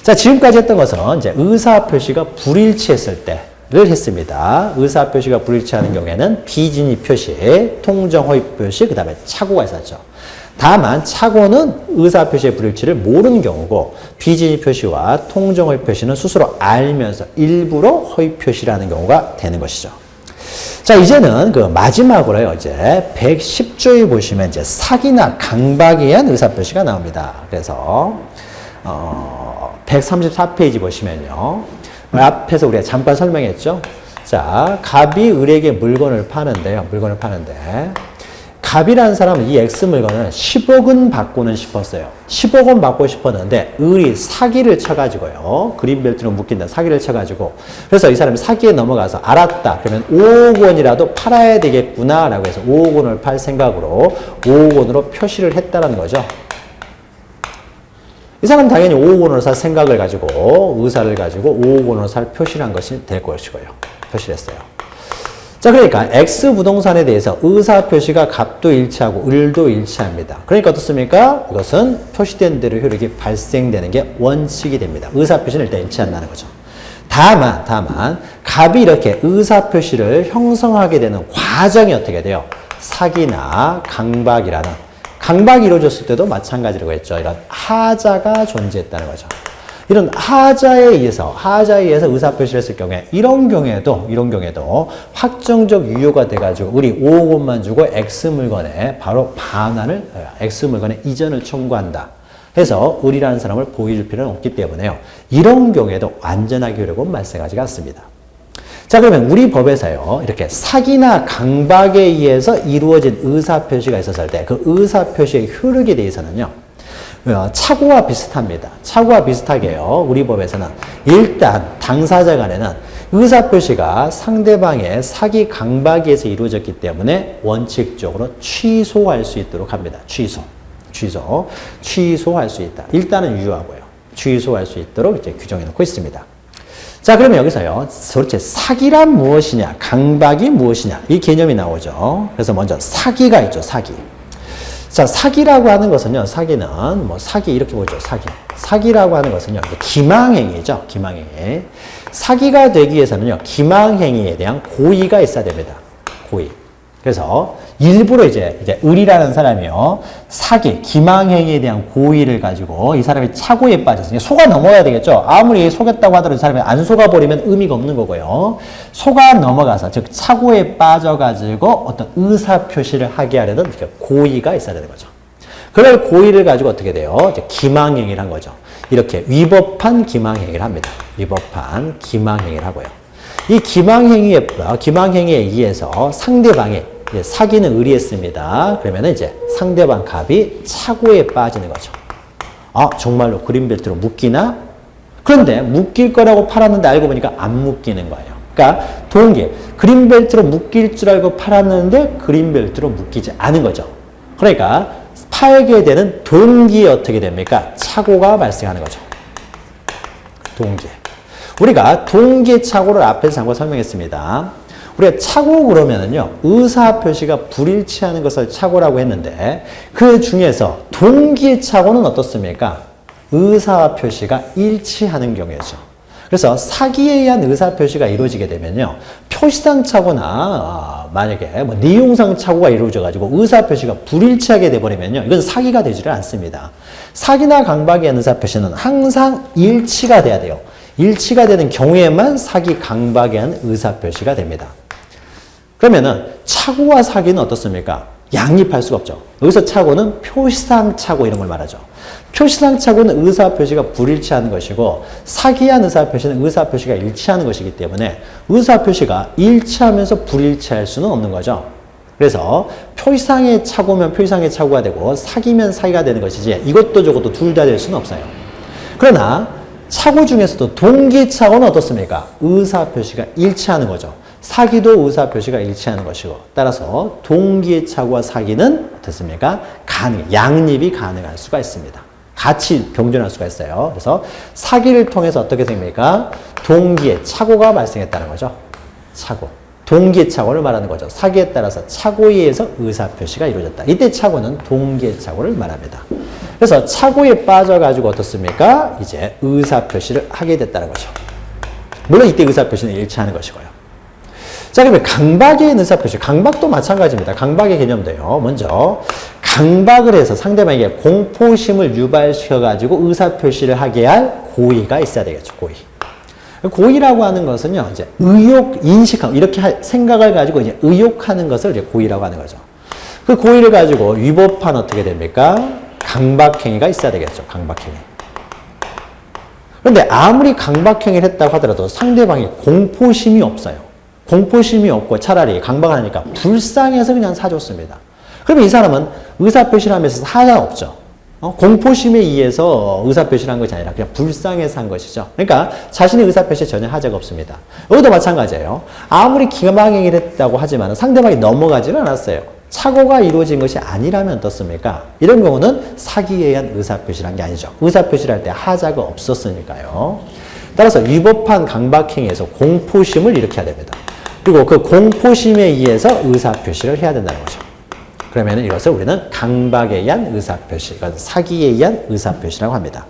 자, 지금까지 했던 것은 이제 의사표시가 불일치했을 때를 했습니다. 의사표시가 불일치하는 경우에는 비진위 표시, 통정 허위 표시, 그 다음에 착오가 있었죠. 다만 착오는 의사표시의 불일치를 모르는 경우고 비진위 표시와 통정 허위 표시는 스스로 알면서 일부러 허위 표시를 하는 경우가 되는 것이죠. 자, 이제는 그 마지막으로요, 이제 110조에 보시면 이제 사기나 강박에 의한 의사표시가 나옵니다. 그래서, 134페이지 보시면요. 앞에서 우리가 잠깐 설명했죠. 자, 갑이 을에게 물건을 파는데요. 갑이라는 사람은 이 X 물건을 10억은 받고는 싶었어요. 10억은 받고 싶었는데 을이 사기를 쳐가지고요. 그린벨트로 묶인다. 사기를 쳐가지고 그래서 이 사람이 사기에 넘어가서 알았다. 그러면 5억 원이라도 팔아야 되겠구나 라고 해서 5억 원을 팔 생각으로 5억 원으로 표시를 했다는 거죠. 이 사람은 당연히 5억 원으로 살 생각을 가지고 의사를 가지고 5억 원으로 살 표시를 한 것이 될 것이고요. 표시를 했어요. 자, 그러니까 X 부동산에 대해서 의사 표시가 갑도 일치하고 을도 일치합니다. 그러니까 어떻습니까? 이것은 표시된 대로 효력이 발생되는 게 원칙이 됩니다. 의사 표시는 일단 일치한다는 거죠. 다만 갑이 이렇게 의사 표시를 형성하게 되는 과정이 어떻게 돼요? 사기나 강박이라는 강박이 이루어졌을 때도 마찬가지라고 했죠. 이런 하자가 존재했다는 거죠. 이런 하자에 의해서 의사표시를 했을 경우에 이런 경우에도 확정적 유효가 돼가지고 우리 5억 원만 주고 X 물건에 바로 반환을 X 물건에 이전을 청구한다. 해서 을이라는 사람을 보여줄 필요는 없기 때문에요. 이런 경우에도 완전하게 효력은 발생하지 않습니다. 자, 그러면 우리 법에서요, 이렇게 사기나 강박에 의해서 이루어진 의사표시가 있었을 때 그 의사표시의 효력에 대해서는요, 차고와 비슷합니다. 차고와 비슷하게요, 우리 법에서는 일단 당사자 간에는 의사표시가 상대방의 사기 강박에 의해서 이루어졌기 때문에 원칙적으로 취소할 수 있도록 합니다. 취소할 수 있다. 일단은 유효하고요. 취소할 수 있도록 이제 규정해 놓고 있습니다. 자, 그러면 여기서요, 도대체 사기란 무엇이냐, 강박이 무엇이냐, 이 개념이 나오죠. 그래서 먼저 사기가 있죠, 사기. 자, 사기라고 하는 것은요, 사기는, 사기, 이렇게 보죠, 사기. 사기라고 하는 것은요, 기망행위죠, 기망행위. 사기가 되기 위해서는요, 기망행위에 대한 고의가 있어야 됩니다. 고의. 그래서 일부러 이제 을이라는 사람이요, 사기, 기망행위에 대한 고의를 가지고 이 사람이 착오에 빠져서 속아 넘어가야 되겠죠. 아무리 속였다고 하더라도 이 사람이 안 속아버리면 의미가 없는 거고요. 속아 넘어가서 즉 착오에 빠져가지고 어떤 의사 표시를 하게 하려는 고의가 있어야 되는 거죠. 그럴 고의를 가지고 어떻게 돼요? 이제 기망행위를 한 거죠. 이렇게 위법한 기망행위를 합니다. 위법한 기망행위를 하고요. 이 기망행위에 의해서 상대방이 사기는 을이 했습니다. 그러면 이제 상대방 갑이 착오에 빠지는 거죠. 아, 정말로 그린벨트로 묶이나? 그런데 묶일 거라고 팔았는데 알고 보니까 안 묶이는 거예요. 그러니까 동기, 그린벨트로 묶일 줄 알고 팔았는데 그린벨트로 묶이지 않은 거죠. 그러니까 팔게 되는 동기에 어떻게 됩니까? 착오가 발생하는 거죠. 동기. 우리가 동기 착오를 앞에서 잠깐 설명했습니다. 우리가 착오 그러면은요, 의사 표시가 불일치하는 것을 착오라고 했는데, 그 중에서 동기의 착오는 어떻습니까? 의사 표시가 일치하는 경우죠. 그래서 사기에 의한 의사 표시가 이루어지게 되면요, 표시상 착오나 만약에 내용상 착오가 이루어져가지고 의사 표시가 불일치하게 돼버리면요, 이건 사기가 되지를 않습니다. 사기나 강박에 의한 의사 표시는 항상 일치가 돼야 돼요. 일치가 되는 경우에만 사기, 강박에 의한 의사 표시가 됩니다. 그러면은 착오와 사기는 어떻습니까? 양립할 수가 없죠. 여기서 착오는 표시상 착오 이런 걸 말하죠. 표시상 착오는 의사 표시가 불일치하는 것이고 사기한 의사 표시는 의사 표시가 일치하는 것이기 때문에 의사 표시가 일치하면서 불일치할 수는 없는 거죠. 그래서 표시상의 착오면 표시상의 착오가 되고 사기면 사기가 되는 것이지 이것도 저것도 둘 다 될 수는 없어요. 그러나 착오 중에서도 동기 착오는 어떻습니까? 의사 표시가 일치하는 거죠. 사기도 의사 표시가 일치하는 것이고 따라서 동기의 착오와 사기는 어떻습니까? 양립이 가능할 수가 있습니다. 같이 병존할 수가 있어요. 그래서 사기를 통해서 어떻게 됩니까? 동기의 착오가 발생했다는 거죠. 착오. 동기의 착오를 말하는 거죠. 사기에 따라서 착오에 의해서 의사 표시가 이루어졌다. 이때 착오는 동기의 착오를 말합니다. 그래서 착오에 빠져가지고 어떻습니까? 이제 의사 표시를 하게 됐다는 거죠. 물론 이때 의사 표시는 일치하는 것이고요. 자, 그러면 강박에 의한 의사 표시. 강박도 마찬가지입니다. 강박의 개념도요. 먼저 강박을 해서 상대방에게 공포심을 유발시켜가지고 의사 표시를 하게 할 고의가 있어야 되겠죠. 고의라고 하는 것은요, 이제 인식하고 이렇게 생각을 가지고 이제 의욕하는 것을 이제 고의라고 하는 거죠. 그 고의를 가지고 위법한 어떻게 됩니까? 강박행위가 있어야 되겠죠. 강박행위. 그런데 아무리 강박행위를 했다고 하더라도 상대방이 공포심이 없어요. 공포심이 없고 차라리 강박을 하니까 불쌍해서 그냥 사줬습니다. 그러면 이 사람은 의사표시를 하면서 하자가 없죠. 공포심에 의해서 의사표시를 한 것이 아니라 그냥 불쌍해서 한 것이죠. 그러니까 자신의 의사표시에 전혀 하자가 없습니다. 여기도 마찬가지예요. 아무리 기망행위를 했다고 하지만 상대방이 넘어가지는 않았어요. 착오가 이루어진 것이 아니라면 어떻습니까? 이런 경우는 사기에 의한 의사표시를 한 게 아니죠. 의사표시를 할 때 하자가 없었으니까요. 따라서 위법한 강박행위에서 공포심을 일으켜야 됩니다. 그리고 그 공포심에 의해서 의사표시를 해야 된다는 거죠. 그러면 이것을 우리는 강박에 의한 의사표시, 이건 사기에 의한 의사표시라고 합니다.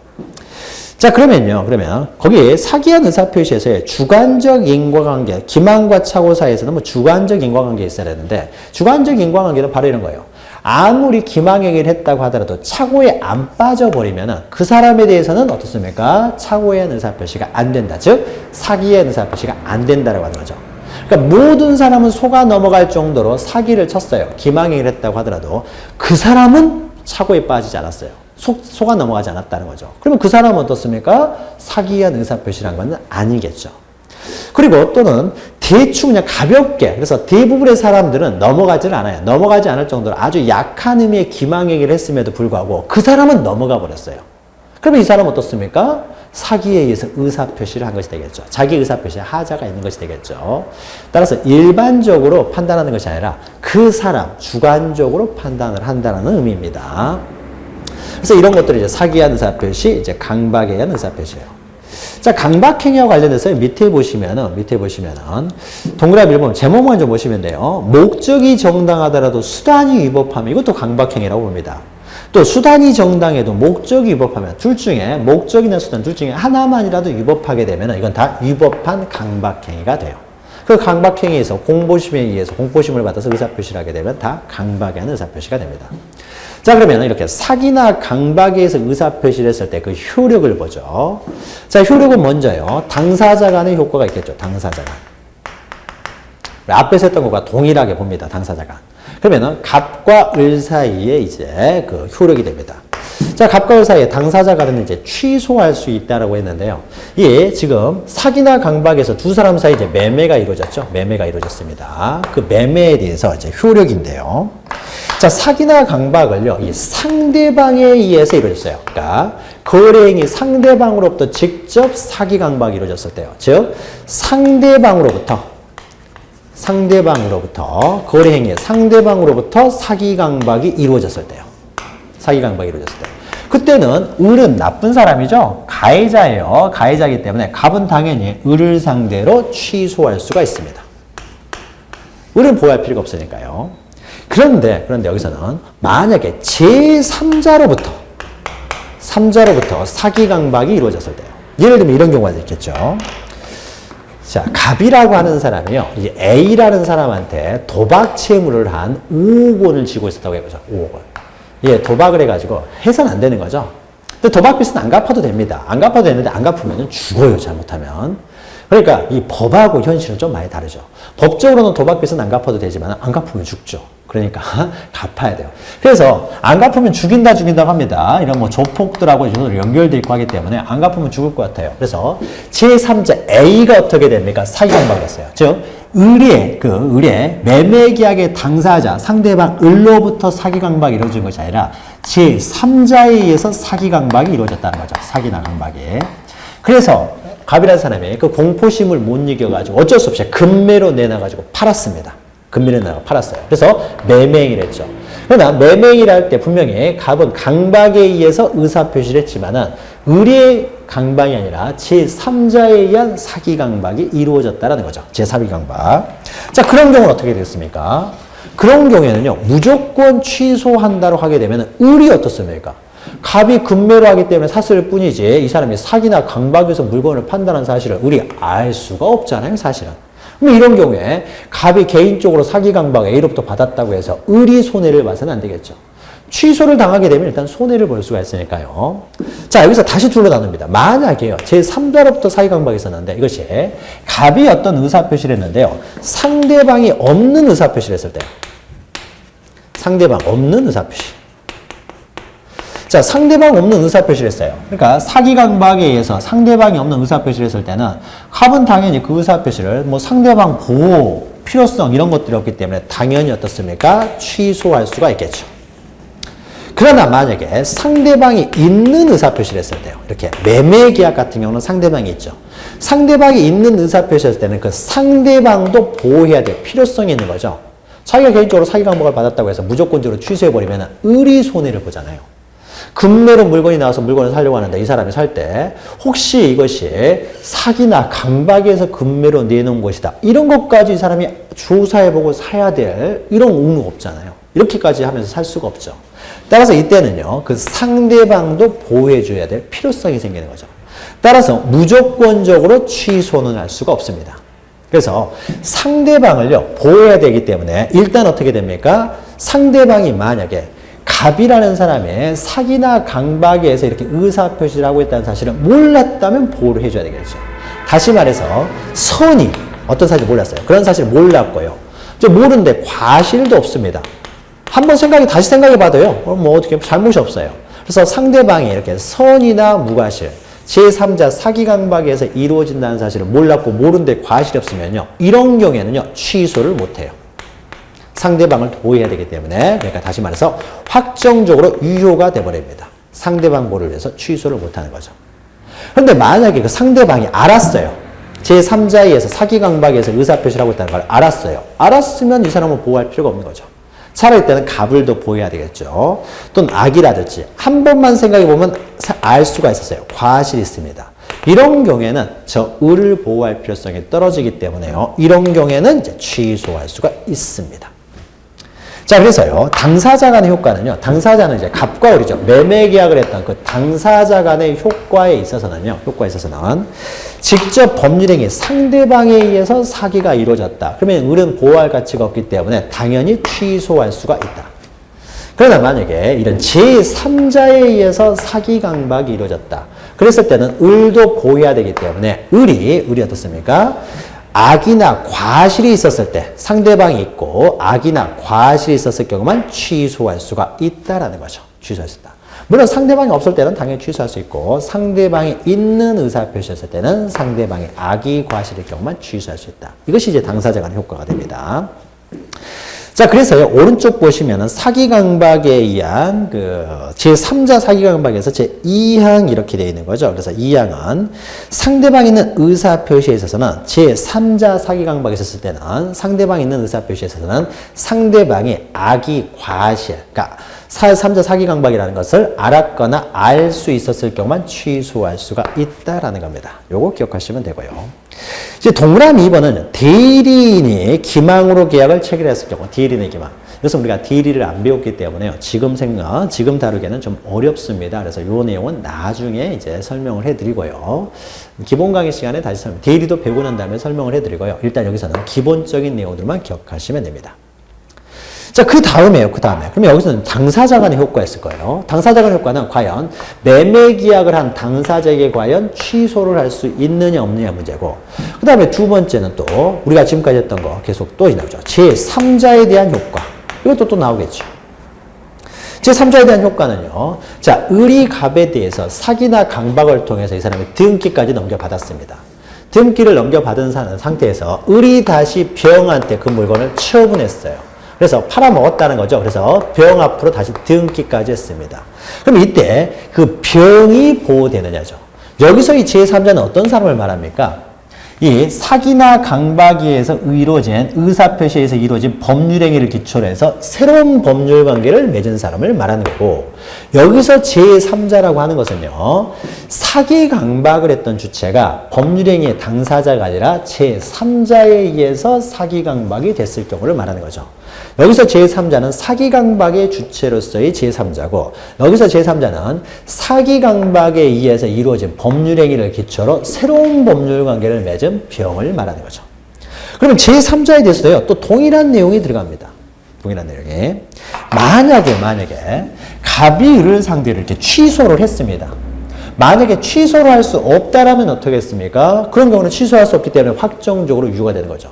자, 그러면 거기에 사기에 의한 의사표시에서의 주관적 인과관계, 기망과 착오 사이에서는 뭐 주관적 인과관계가 있어야 되는데, 주관적 인과관계는 바로 이런 거예요. 아무리 기망행위를 했다고 하더라도 착오에 안 빠져버리면 그 사람에 대해서는 어떻습니까? 착오에 의한 의사표시가 안 된다. 즉, 사기에 의한 의사표시가 안 된다라고 하는 거죠. 그러니까 모든 사람은 속아 넘어갈 정도로 사기를 쳤어요. 기망행위를 했다고 하더라도 그 사람은 착오에 빠지지 않았어요. 속아 넘어가지 않았다는 거죠. 그러면 그 사람은 어떻습니까? 사기에 의한 의사표시라는 건 아니겠죠. 그리고 또는 대충 그냥 가볍게, 그래서 대부분의 사람들은 넘어가지는 않아요. 넘어가지 않을 정도로 아주 약한 의미의 기망행위를 했음에도 불구하고 그 사람은 넘어가 버렸어요. 그러면 이 사람은 어떻습니까? 사기에 의해서 의사표시를 한 것이 되겠죠. 자기 의사표시에 하자가 있는 것이 되겠죠. 따라서 일반적으로 판단하는 것이 아니라 그 사람 주관적으로 판단을 한다는 의미입니다. 그래서 이런 것들이 이제 사기에 의한 의사표시, 이제 강박에 의한 의사표시예요. 자, 강박행위와 관련해서 밑에 보시면은 동그라미 1번 제목만 좀 보시면 돼요. 목적이 정당하더라도 수단이 위법하면 이것도 강박행위라고 봅니다. 또 수단이 정당해도 목적이 위법하면 둘 중에 목적이나 수단 둘 중에 하나만이라도 위법하게 되면 이건 다 위법한 강박행위가 돼요. 그 강박행위에서 공포심에 의해서 공포심을 받아서 의사표시를 하게 되면 다 강박에 의한 의사표시가 됩니다. 자, 그러면 이렇게 사기나 강박에 의해서 의사표시를 했을 때 그 효력을 보죠. 자, 효력은 먼저요. 당사자 간의 효과가 있겠죠. 당사자 간. 앞에서 했던 것과 동일하게 봅니다. 당사자 간. 그러면은 갑과 을 사이에 이제 그 효력이 됩니다. 자, 갑과 을 사이에 당사자 간은 이제 취소할 수 있다라고 했는데요. 예, 지금 사기나 강박에서 두 사람 사이 이제 매매가 이루어졌죠. 매매가 이루어졌습니다. 그 매매에 대해서 이제 효력인데요. 자, 사기나 강박을요, 이 상대방에 의해서 이루어졌어요. 그러니까 거래행위 상대방으로부터 직접 사기 강박이 이루어졌을 때요. 즉, 상대방으로부터 거래행위 상대방으로부터 사기 강박이 이루어졌을 때요. 사기 강박이 이루어졌을 때. 그때는 을은 나쁜 사람이죠. 가해자예요. 가해자이기 때문에 갑은 당연히 을을 상대로 취소할 수가 있습니다. 을은 보호할 필요가 없으니까요. 그런데 여기서는 만약에 제3자로부터 사기 강박이 이루어졌을 때요. 예를 들면 이런 경우가 있겠죠. 자, 갑이라고 하는 사람이요, 이 A라는 사람한테 도박 채무를 한 5억 원을 지고 있었다고 해보죠. 5억 원. 예, 도박을 해가지고 해서는 안 되는 거죠. 근데 도박빚은 안 갚아도 됩니다. 안 갚아도 되는데 안 갚으면 죽어요, 잘못하면. 그러니까 이 법하고 현실은 좀 많이 다르죠. 법적으로는 도박빚은 안 갚아도 되지만 안 갚으면 죽죠. 그러니까 갚아야 돼요. 그래서 안 갚으면 죽인다고 합니다. 이런 뭐 조폭들하고 연결돼 있고 하기 때문에 안 갚으면 죽을 것 같아요. 그래서 제3자 A가 어떻게 됩니까? 사기 강박을 했어요. 즉 을의 매매계약의 당사자 상대방 을로부터 사기 강박이 이루어진 것이 아니라 제3자에 의해서 사기 강박이 이루어졌다는 거죠. 사기나 강박이. 그래서 갑이라는 사람이 그 공포심을 못 이겨가지고 어쩔 수 없이 금매로 내놔가지고 팔았습니다. 금매로 내놔서 팔았어요. 그래서 매매행위를 했죠. 그러나 매매행위를 할 때 분명히 갑은 강박에 의해서 의사표시를 했지만은 을의 강박이 아니라 제3자에 의한 사기 강박이 이루어졌다는 거죠. 제3위 강박. 자, 그런 경우는 어떻게 됐습니까? 그런 경우에는요, 무조건 취소한다고 하게 되면 을이 어떻습니까? 갑이 금매로 하기 때문에 샀을 뿐이지 이 사람이 사기나 강박에서 물건을 판단한 사실을 을이 알 수가 없잖아요, 사실은. 그럼 이런 경우에 갑이 개인적으로 사기 강박 A로부터 받았다고 해서 을이 손해를 봐서는 안 되겠죠. 취소를 당하게 되면 일단 손해를 볼 수가 있으니까요. 자, 여기서 다시 둘로 나눕니다. 만약에요, 제3자로부터 사기 강박이 있었는데 이것이 갑이 어떤 의사표시를 했는데요. 상대방이 없는 의사표시를 했을 때. 상대방 없는 의사표시. 자, 상대방 없는 의사표시를 했어요. 그러니까 사기 강박에 의해서 상대방이 없는 의사표시를 했을 때는 갑은 당연히 그 의사표시를 뭐 상대방 보호 필요성 이런 것들이 없기 때문에 당연히 어떻습니까? 취소할 수가 있겠죠. 그러나 만약에 상대방이 있는 의사표시를 했을 때요. 이렇게 매매계약 같은 경우는 상대방이 있죠. 상대방이 있는 의사표시를 했을 때는 그 상대방도 보호해야 될 필요성이 있는 거죠. 자기가 개인적으로 사기 강박을 받았다고 해서 무조건적으로 취소해버리면 을이 손해를 보잖아요. 금매로 물건이 나와서 물건을 사려고 하는데 이 사람이 살 때 혹시 이것이 사기나 강박에서 금매로 내놓은 것이다. 이런 것까지 이 사람이 조사해보고 사야 될 이런 의무가 없잖아요. 이렇게까지 하면서 살 수가 없죠. 따라서 이때는요. 그 상대방도 보호해줘야 될 필요성이 생기는 거죠. 따라서 무조건적으로 취소는 할 수가 없습니다. 그래서 상대방을요. 보호해야 되기 때문에 일단 어떻게 됩니까? 상대방이 만약에 갑이라는 사람의 사기나 강박에 의해서 이렇게 의사표시를 하고 있다는 사실을 몰랐다면 보호를 해줘야 되겠죠. 다시 말해서 선이 어떤 사실을 몰랐어요. 그런 사실을 몰랐고요. 모르는데 과실도 없습니다. 한번 다시 생각해봐도요. 뭐 어떻게 잘못이 없어요. 그래서 상대방이 이렇게 선이나 무과실, 제3자 사기 강박에 의해서 이루어진다는 사실을 몰랐고 모르는데 과실이 없으면요. 이런 경우에는요. 취소를 못해요. 상대방을 보호해야 되기 때문에 그러니까 다시 말해서 확정적으로 유효가 돼버립니다. 상대방 보호를 위해서 취소를 못하는 거죠. 그런데 만약에 그 상대방이 알았어요. 제3자에 의해서 사기 강박에 의해서 의사표시를 하고 있다는 걸 알았어요. 알았으면 이 사람은 보호할 필요가 없는 거죠. 차라리 때는 갑을 더 보호해야 되겠죠. 또는 악이라든지 한 번만 생각해보면 알 수가 있었어요. 과실이 있습니다. 이런 경우에는 저 을을 보호할 필요성이 떨어지기 때문에요. 이런 경우에는 이제 취소할 수가 있습니다. 자, 그래서요, 당사자 간의 효과는요, 당사자는 이제 갑과 을이죠. 매매 계약을 했던 그 당사자 간의 효과에 있어서는 직접 법률행위 상대방에 의해서 사기가 이루어졌다. 그러면 을은 보호할 가치가 없기 때문에 당연히 취소할 수가 있다. 그러나 만약에 이런 제3자에 의해서 사기 강박이 이루어졌다. 그랬을 때는 을도 보호해야 되기 때문에 을이 어떻습니까? 악이나 과실이 있었을 때 상대방이 있고 악이나 과실이 있었을 경우만 취소할 수가 있다라는 거죠. 취소할 수 있다. 물론 상대방이 없을 때는 당연히 취소할 수 있고 상대방이 있는 의사표시였을 때는 상대방의 악이 과실일 경우만 취소할 수 있다. 이것이 이제 당사자 간의 효과가 됩니다. 자, 그래서요, 오른쪽 보시면은 사기 강박에 의한 제3자 사기 강박에서 제2항 이렇게 되어 있는 거죠. 그래서 2항은 상대방이 있는 의사표시에 있어서는 제3자 사기 강박이 있었을 때는 상대방이 있는 의사표시에 있어서는 상대방의 악이 과실, 그러니까 3자 사기 강박이라는 것을 알았거나 알 수 있었을 경우만 취소할 수가 있다라는 겁니다. 요거 기억하시면 되고요. 이제 동그라미 2번은 대리인이 기망으로 계약을 체결했을 경우, 대리인의 기망. 그래서 우리가 대리를 안 배웠기 때문에요. 지금 다루기에는 좀 어렵습니다. 그래서 이 내용은 나중에 이제 설명을 해드리고요. 기본 강의 시간에 다시 대리도 배우고 난 다음에 설명을 해드리고요. 일단 여기서는 기본적인 내용들만 기억하시면 됩니다. 자, 그 다음에요. 그러면 여기서는 당사자 간의 효과가 있을 거예요. 당사자 간의 효과는 과연 매매 계약을 한 당사자에게 과연 취소를 할 수 있느냐 없느냐 문제고, 그 다음에 두 번째는 또 우리가 지금까지 했던 거 계속 또 나오죠. 제3자에 대한 효과. 이것도 또 나오겠죠. 제3자에 대한 효과는요. 자, 을이 갑에 대해서 사기나 강박을 통해서 이 사람이 등기까지 넘겨받았습니다. 등기를 넘겨받은 상태에서 을이 다시 병한테 그 물건을 처분했어요. 그래서 팔아먹었다는 거죠. 그래서 병 앞으로 다시 등기까지 했습니다. 그럼 이때 그 병이 보호되느냐죠. 여기서 이 제3자는 어떤 사람을 말합니까? 이 사기나 강박에 의해서 이루어진 의사표시에 의해서 이루어진 법률행위를 기초로 해서 새로운 법률관계를 맺은 사람을 말하는 거고, 여기서 제3자라고 하는 것은요, 사기 강박을 했던 주체가 법률행위의 당사자가 아니라 제3자에 의해서 사기 강박이 됐을 경우를 말하는 거죠. 여기서 제3자는 사기 강박의 주체로서의 제3자고, 여기서 제3자는 사기 강박에 의해서 이루어진 법률행위를 기초로 새로운 법률관계를 맺은 병을 말하는 거죠. 그러면 제3자에 대해서도요, 또 동일한 내용이 들어갑니다. 동일한 내용이. 만약에 갑이 을을 상대로 이렇게 취소를 했습니다. 만약에 취소를 할 수 없다라면 어떻게 했습니까? 그런 경우는 취소할 수 없기 때문에 확정적으로 유효가 되는 거죠.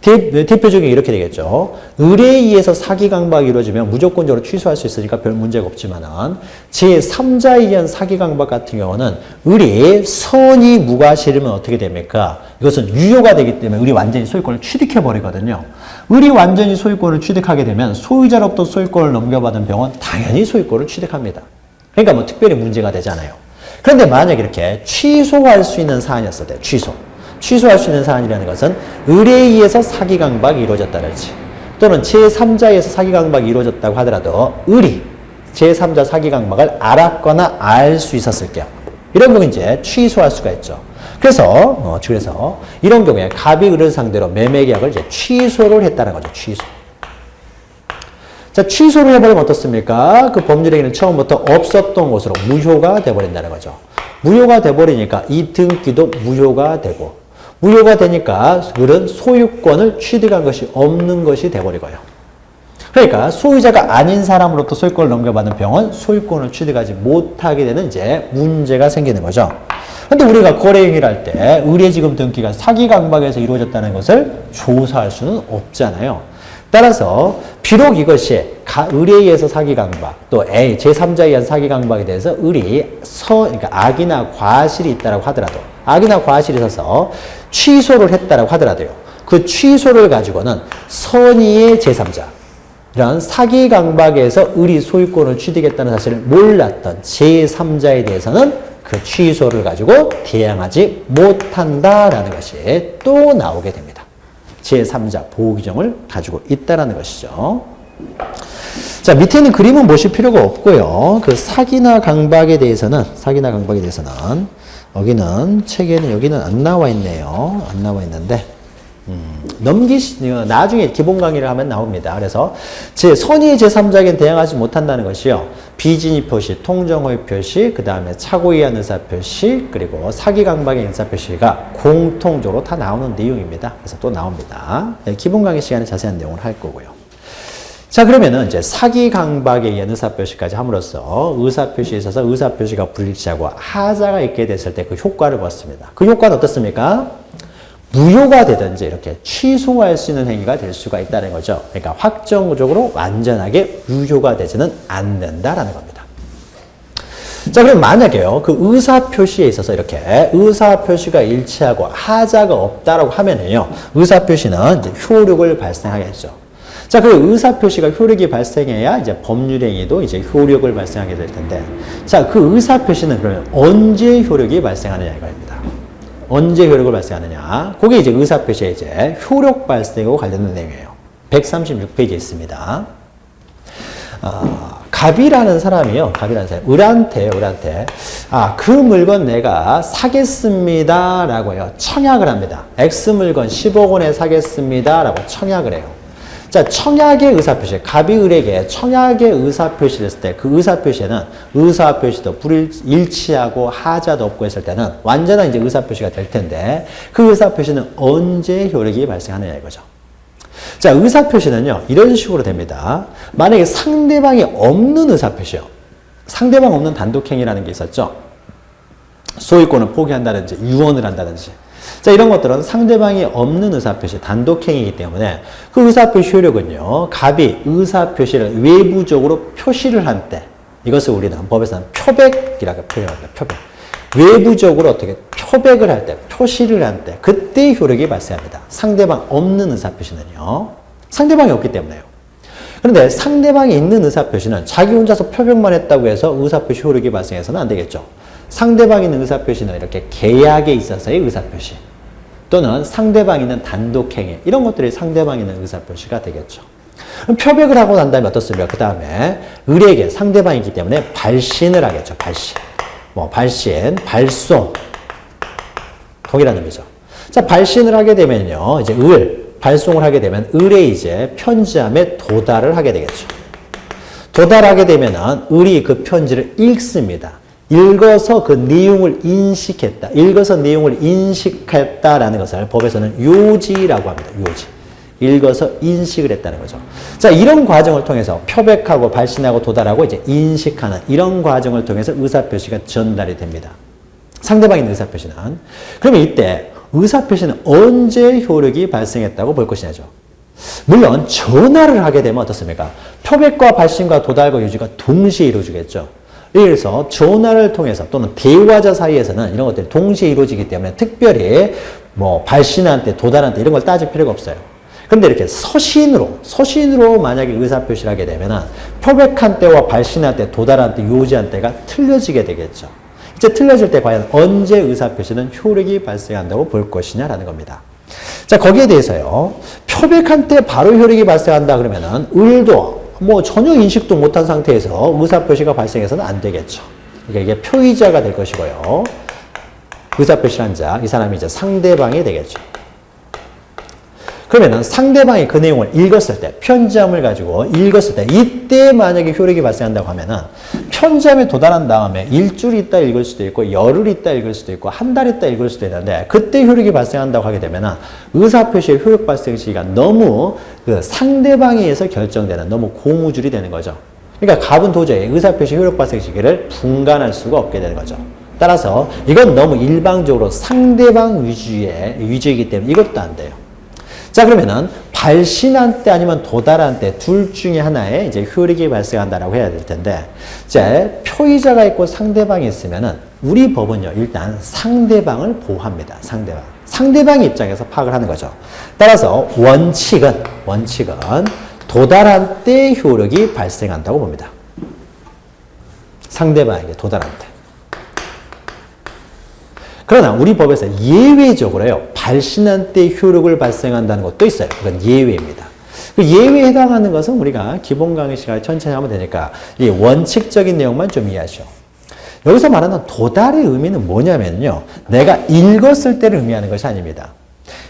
대표적인 게 이렇게 되겠죠. 을에 의해서 사기 강박이 이루어지면 무조건적으로 취소할 수 있으니까 별 문제가 없지만은 제3자에 의한 사기 강박 같은 경우는 을이 선이 무과실이면 어떻게 됩니까? 이것은 유효가 되기 때문에 을이 완전히 소유권을 취득해 버리거든요. 을이 완전히 소유권을 취득하게 되면 소유자로부터 소유권을 넘겨받은 병은 당연히 소유권을 취득합니다. 그러니까 뭐 특별히 문제가 되잖아요. 그런데 만약 이렇게 취소할 수 있는 사안이었을 때 취소할 수 있는 사안이라는 것은 을에 의해서 사기 강박이 이루어졌다든지 또는 제3자에 의해서 사기 강박이 이루어졌다고 하더라도 을이 제3자 사기 강박을 알았거나 알 수 있었을 경우 이런 경우 이제 취소할 수가 있죠. 그래서 이런 경우에 갑이 을을 상대로 매매 계약을 이제 취소를 했다는 거죠. 자, 취소를 해버리면 어떻습니까? 그 법률행위는 처음부터 없었던 것으로 무효가 돼버린다는 거죠. 무효가 돼버리니까 이 등기도 무효가 되고 무효가 되니까 을은 소유권을 취득한 것이 없는 것이 돼버리고요. 그러니까 소유자가 아닌 사람으로부터 소유권을 넘겨받은 병은 소유권을 취득하지 못하게 되는 이제 문제가 생기는 거죠. 근데 우리가 거래행위를 할 때 을의 지금 등기가 사기 강박에서 이루어졌다는 것을 조사할 수는 없잖아요. 따라서 비록 이것이 을에 의해서 사기 강박 또 제3자에 의한 사기 강박에 대해서 을이 그러니까 악이나 과실이 있다고 하더라도 악이나 과실이 있어서 취소를 했다고 하더라도요. 그 취소를 가지고는 선의의 제3자 이런 사기 강박에서 을이 소유권을 취득했다는 사실을 몰랐던 제3자에 대해서는 그 취소를 가지고 대항하지 못한다라는 것이 또 나오게 됩니다. 제3자 보호 규정을 가지고 있다라는 것이죠. 자, 밑에 있는 그림은 보실 필요가 없고요. 그 사기나 강박에 대해서는 여기는 책에는 여기는 안 나와 있네요. 안 나와 있는데 나중에 기본 강의를 하면 나옵니다. 그래서 선의의 제3자에겐 대항하지 못한다는 것이요. 비진입 표시, 통정허위 표시, 그 다음에 착오에 의한 의사 표시, 그리고 사기 강박의 의사 표시가 공통적으로 다 나오는 내용입니다. 그래서 또 나옵니다. 기본 강의 시간에 자세한 내용을 할 거고요. 자, 그러면은 이제 사기 강박에 의한 의사 표시까지 함으로써 의사 표시에 있어서 의사 표시가 불일치하고 하자가 있게 됐을 때 그 효과를 봤습니다. 그 효과는 어떻습니까? 무효가 되든지 이렇게 취소할 수 있는 행위가 될 수가 있다는 거죠. 그러니까 확정적으로 완전하게 유효가 되지는 않는다라는 겁니다. 자, 그럼 만약에요, 그 의사 표시에 있어서 이렇게 의사 표시가 일치하고 하자가 없다라고 하면은요, 의사 표시는 이제 효력을 발생하겠죠. 자, 그 의사 표시가 효력이 발생해야 이제 법률행위도 이제 효력을 발생하게 될 텐데, 자, 그 의사 표시는 그러면 언제 효력이 발생하느냐 이거입니다. 언제 효력을 발생하느냐? 그게 이제 의사 표시의 이제 효력 발생하고 관련된 내용이에요. 136페이지에 있습니다. 갑이라는 사람이요. 을한테, 그 물건 내가 사겠습니다. 라고 해요. 청약을 합니다. X 물건 10억 원에 사겠습니다. 라고 청약을 해요. 자, 청약의 의사표시, 갑이 을에게 청약의 의사표시를 했을 때 그 의사표시에는 의사표시도 불일치하고 하자도 없고 했을 때는 완전한 이제 의사표시가 될 텐데 그 의사표시는 언제 효력이 발생하느냐 이거죠. 자, 의사표시는요, 이런 식으로 됩니다. 만약에 상대방이 없는 의사표시요. 상대방 없는 단독행위라는 게 있었죠. 소유권을 포기한다든지 유언을 한다든지. 자, 이런 것들은 상대방이 없는 의사표시, 단독행위이기 때문에 그 의사표시 효력은요, 갑이 의사표시를 외부적으로 표시를 한 때, 이것을 우리는 법에서는 표백이라고 표현합니다. 표백. 외부적으로 어떻게 표백을 할 때, 표시를 할 때, 그때 효력이 발생합니다. 상대방 없는 의사표시는요, 상대방이 없기 때문에요. 그런데 상대방이 있는 의사표시는 자기 혼자서 표백만 했다고 해서 의사표시 효력이 발생해서는 안 되겠죠. 상대방이 있는 의사표시는 이렇게 계약에 있어서의 의사표시 또는 상대방이 있는 단독행위 이런 것들이 상대방이 있는 의사표시가 되겠죠. 그럼 표백을 하고 난 다음에 어떻습니까? 그 다음에 을에게 상대방이기 때문에 발신을 하겠죠. 발신, 발송 동일한 의미죠. 자, 발신을 하게 되면요, 이제 발송을 하게 되면 을에 이제 편지함에 도달을 하게 되겠죠. 도달하게 되면은 을이 그 편지를 읽습니다. 읽어서 그 내용을 인식했다. 읽어서 내용을 인식했다라는 것을 법에서는 요지라고 합니다. 요지. 읽어서 인식을 했다는 거죠. 자, 이런 과정을 통해서 표백하고 발신하고 도달하고 이제 인식하는 이런 과정을 통해서 의사표시가 전달이 됩니다. 상대방의 의사표시는. 그러면 이때 의사표시는 언제 효력이 발생했다고 볼 것이냐죠. 물론 전화를 하게 되면 어떻습니까? 표백과 발신과 도달과 유지가 동시에 이루어지겠죠. 그래서 전화를 통해서 또는 대화자 사이에서는 이런 것들이 동시에 이루어지기 때문에 특별히 뭐 발신한 때, 도달한 때 이런 걸 따질 필요가 없어요. 그런데 이렇게 서신으로 만약에 의사표시를 하게 되면은 표백한 때와 발신한 때, 도달한 때, 요지한 때가 틀려지게 되겠죠. 이제 틀려질 때 과연 언제 의사표시는 효력이 발생한다고 볼 것이냐라는 겁니다. 자, 거기에 대해서요. 표백한 때 바로 효력이 발생한다 그러면은 을도 뭐 전혀 인식도 못한 상태에서 의사표시가 발생해서는 안 되겠죠. 그러니까 이게 표의자가 될 것이고요. 의사표시를 한 자, 이 사람이 이제 상대방이 되겠죠. 그러면은 상대방이 그 내용을 읽었을 때, 편지함을 가지고 읽었을 때, 이때 만약에 효력이 발생한다고 하면은 편지함에 도달한 다음에 일주일 있다 읽을 수도 있고, 열흘 있다 읽을 수도 있고, 한 달 있다 읽을 수도 있는데, 그때 효력이 발생한다고 하게 되면은 의사표시의 효력 발생 시기가 너무 그 상대방에 의해서 결정되는 너무 고무줄이 되는 거죠. 그러니까 갑은 도저히 의사표시 효력 발생 시기를 분간할 수가 없게 되는 거죠. 따라서 이건 너무 일방적으로 상대방 위주이기 때문에 이것도 안 돼요. 자, 그러면은 발신한 때 아니면 도달한 때 둘 중에 하나에 이제 효력이 발생한다라고 해야 될 텐데, 이제 표의자가 있고 상대방이 있으면은 우리 법은요, 일단 상대방을 보호합니다. 상대방의 입장에서 파악을 하는 거죠. 따라서 원칙은 도달한 때 효력이 발생한다고 봅니다. 상대방에게 도달한 때. 그러나 우리 법에서 예외적으로요, 발신한 때 효력을 발생한다는 것도 있어요. 그건 예외입니다. 그 예외에 해당하는 것은 우리가 기본 강의 시간에 천천히 하면 되니까 이 원칙적인 내용만 좀 이해하시오. 여기서 말하는 도달의 의미는 뭐냐면요, 내가 읽었을 때를 의미하는 것이 아닙니다.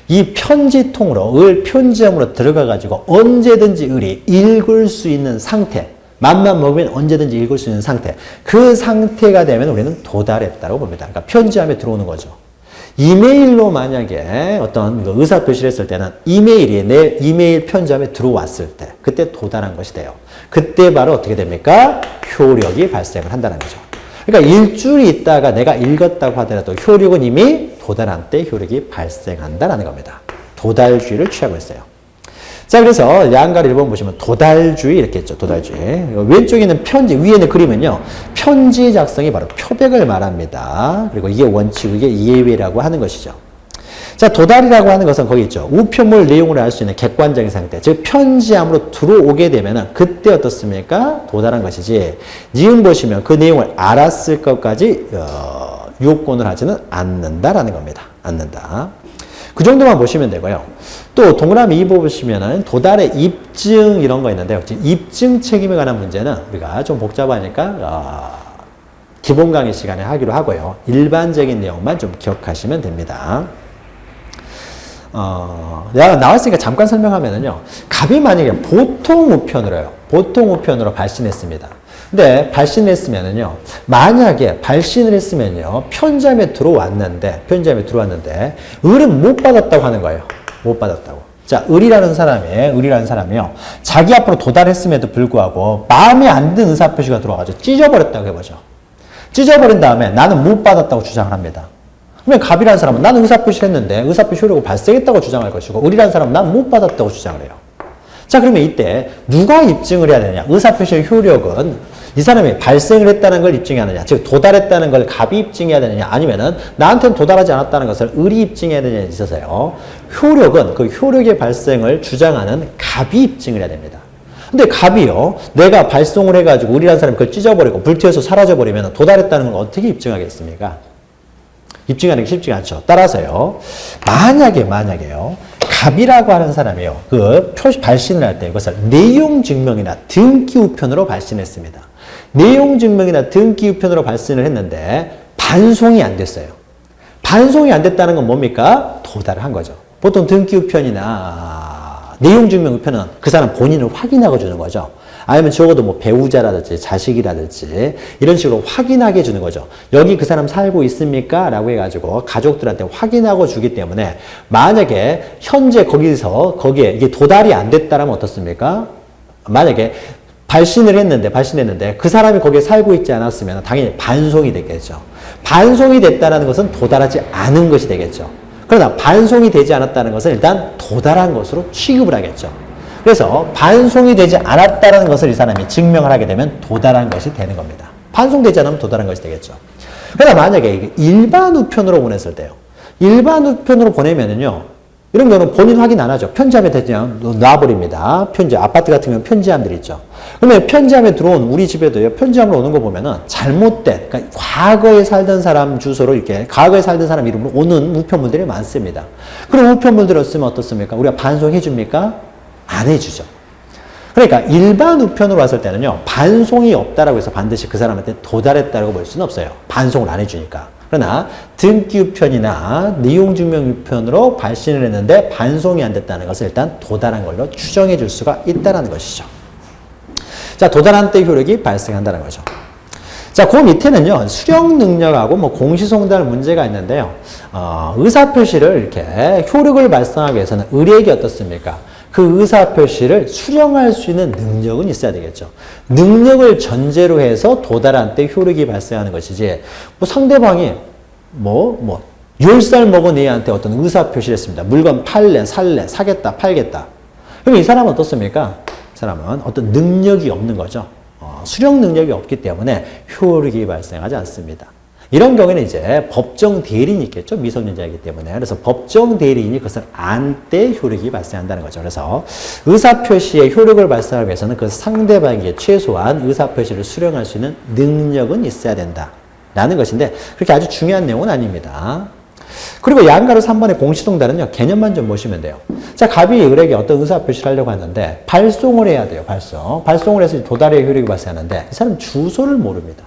이 편지통으로, 을 편지함으로 들어가가지고 언제든지 을이 읽을 수 있는 상태, 맘만 먹으면 언제든지 읽을 수 있는 상태, 그 상태가 되면 우리는 도달했다고 봅니다. 그러니까 편지함에 들어오는 거죠. 이메일로 만약에 어떤 의사표시를 했을 때는 이메일이 내 이메일 편지함에 들어왔을 때 그때 도달한 것이 돼요. 그때 바로 어떻게 됩니까? 효력이 발생을 한다는 거죠. 그러니까 일주일이 있다가 내가 읽었다고 하더라도 효력은 이미 도달한 때 효력이 발생한다는 겁니다. 도달주의를 취하고 있어요. 자, 그래서 양가를 1번 보시면 도달주의 이렇게 했죠. 도달주의. 왼쪽에 있는 편지, 위에 있는 그림은요, 편지 작성이 바로 표백을 말합니다. 그리고 이게 원칙, 이게 예외라고 하는 것이죠. 자, 도달이라고 하는 것은 거기 있죠. 우편물 내용을 알 수 있는 객관적인 상태. 즉, 편지함으로 들어오게 되면은 그때 어떻습니까? 도달한 것이지. 니은 보시면 그 내용을 알았을 것까지 요건을 하지는 않는다라는 겁니다. 않는다. 그 정도만 보시면 되고요. 또 동그라미 2 보시면은 도달의 입증 이런 거 있는데요. 입증 책임에 관한 문제는 우리가 좀 복잡하니까 기본 강의 시간에 하기로 하고요. 일반적인 내용만 좀 기억하시면 됩니다. 나왔으니까 잠깐 설명하면은요. 갑이 만약에 보통 우편으로요. 보통 우편으로 발신했습니다. 근데 발신을 했으면은요, 만약에 발신을 했으면요, 편지함에 들어왔는데, 을은 못 받았다고 하는 거예요. 못 받았다고. 자, 을이라는 사람이요, 자기 앞으로 도달했음에도 불구하고 마음에 안 드는 의사표시가 들어와가지고 찢어버렸다고 해보죠. 찢어버린 다음에 나는 못 받았다고 주장을 합니다. 그러면 갑이라는 사람은 나는 의사표시를 했는데 의사표시 효력이 발생했다고 주장할 것이고, 을이라는 사람은 난 못 받았다고 주장을 해요. 자, 그러면 이때 누가 입증을 해야 되느냐? 의사표시의 효력은 이 사람이 발생을 했다는 걸 입증해야 하느냐, 즉 도달했다는 걸 갑이 입증해야 되느냐, 아니면은 나한테는 도달하지 않았다는 것을 을이 입증해야 되느냐에 있어서요, 효력은 그 효력의 발생을 주장하는 갑이 입증을 해야 됩니다. 근데 갑이요, 내가 발송을 해가지고 을이라는 사람이 그걸 찢어버리고 불태워서 사라져버리면 도달했다는 걸 어떻게 입증하겠습니까? 입증하는 게 쉽지가 않죠. 따라서요, 만약에요, 갑이라고 하는 사람이요, 그 표시 발신을 할 때 이것을 내용 증명이나 등기 우편으로 발신했습니다. 내용 증명이나 등기 우편으로 발신을 했는데 반송이 안 됐어요. 반송이 안 됐다는 건 뭡니까? 도달을 한 거죠. 보통 등기 우편이나 내용 증명 우편은 그 사람 본인을 확인하고 주는 거죠. 아니면 적어도 뭐 배우자라든지 자식이라든지 이런 식으로 확인하게 해주는 거죠. 여기 그 사람 살고 있습니까? 라고 해가지고 가족들한테 확인하고 주기 때문에 만약에 현재 거기에 이게 도달이 안 됐다라면 어떻습니까? 만약에 발신했는데 그 사람이 거기에 살고 있지 않았으면 당연히 반송이 됐겠죠. 반송이 됐다는 것은 도달하지 않은 것이 되겠죠. 그러나 반송이 되지 않았다는 것은 일단 도달한 것으로 취급을 하겠죠. 그래서 반송이 되지 않았다는 것을 이 사람이 증명을 하게 되면 도달한 것이 되는 겁니다. 반송되지 않으면 도달한 것이 되겠죠. 그러나 만약에 일반 우편으로 보냈을 때요. 일반 우편으로 보내면은요. 이런 거는 본인 확인 안 하죠. 편지함에 그냥 놔버립니다. 편지, 아파트 같은 경우는 편지함들이 있죠. 그러면 편지함에 들어온 우리 집에도요, 편지함으로 오는 거 보면은 잘못된, 그러니까 과거에 살던 사람 주소로 이렇게, 과거에 살던 사람 이름으로 오는 우편물들이 많습니다. 그럼 우편물들을 쓰면 어떻습니까? 우리가 반송해 줍니까? 안 해주죠. 그러니까 일반 우편으로 왔을 때는요, 반송이 없다라고 해서 반드시 그 사람한테 도달했다라고 볼 수는 없어요. 반송을 안 해주니까. 그러나 등기 우편이나 내용증명 우편으로 발신을 했는데 반송이 안 됐다는 것을 일단 도달한 걸로 추정해 줄 수가 있다는 것이죠. 자, 도달한 때 효력이 발생한다는 거죠. 자, 그 밑에는요, 수령 능력하고 뭐 공시송달 문제가 있는데요. 의사표시를 이렇게 효력을 발생하기 위해서는 의뢰액이 어떻습니까? 그 의사표시를 수령할 수 있는 능력은 있어야 되겠죠. 능력을 전제로 해서 도달한 때 효력이 발생하는 것이지, 뭐 상대방이 10살 먹은 애한테 어떤 의사표시를 했습니다. 물건 팔래, 살래, 사겠다, 팔겠다. 그럼 이 사람은 어떻습니까? 이 사람은 어떤 능력이 없는 거죠. 수령 능력이 없기 때문에 효력이 발생하지 않습니다. 이런 경우에는 이제 법정 대리인이 있겠죠. 미성년자이기 때문에. 그래서 법정 대리인이 그것을 안 때 효력이 발생한다는 거죠. 그래서 의사표시의 효력을 발생하기 위해서는 그 상대방에게 최소한 의사표시를 수령할 수 있는 능력은 있어야 된다라는 것인데 그렇게 아주 중요한 내용은 아닙니다. 그리고 양가로 3번의 공시송달은요. 개념만 좀 보시면 돼요. 자, 갑이 을에게 어떤 의사표시를 하려고 하는데 발송을 해야 돼요. 발송을 해서 도달의 효력이 발생하는데 이 사람은 주소를 모릅니다.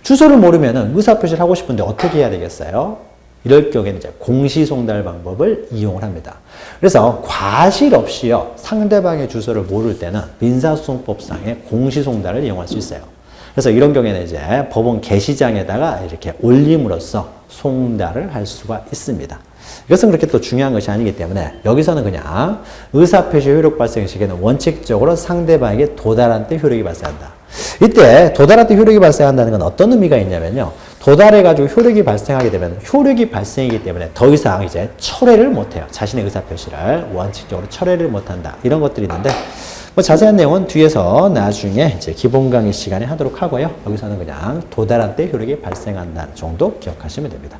주소를 모르면은 의사표시를 하고 싶은데 어떻게 해야 되겠어요? 이럴 경우에는 이제 공시송달 방법을 이용을 합니다. 그래서 과실 없이요, 상대방의 주소를 모를 때는 민사소송법상의 공시송달을 이용할 수 있어요. 그래서 이런 경우에는 이제 법원 게시장에다가 이렇게 올림으로써 송달을 할 수가 있습니다. 이것은 그렇게 또 중요한 것이 아니기 때문에 여기서는 그냥 의사표시 효력 발생 시에는 원칙적으로 상대방에게 도달한 때 효력이 발생한다. 이때 도달할 때 효력이 발생한다는 건 어떤 의미가 있냐면요. 도달해가지고 효력이 발생하게 되면 효력이 발생이기 때문에 더 이상 이제 철회를 못해요. 자신의 의사표시를 원칙적으로 철회를 못한다. 이런 것들이 있는데 뭐 자세한 내용은 뒤에서 나중에 이제 기본 강의 시간에 하도록 하고요. 여기서는 그냥 도달할 때 효력이 발생한다는 정도 기억하시면 됩니다.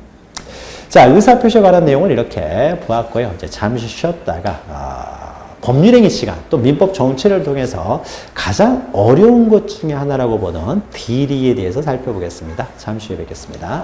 자, 의사표시에 관한 내용을 이렇게 보았고요. 이제 잠시 쉬었다가 법률행위 시간, 또 민법 정체를 통해서 가장 어려운 것 중에 하나라고 보는 비리에 대해서 살펴보겠습니다. 잠시 후에 뵙겠습니다.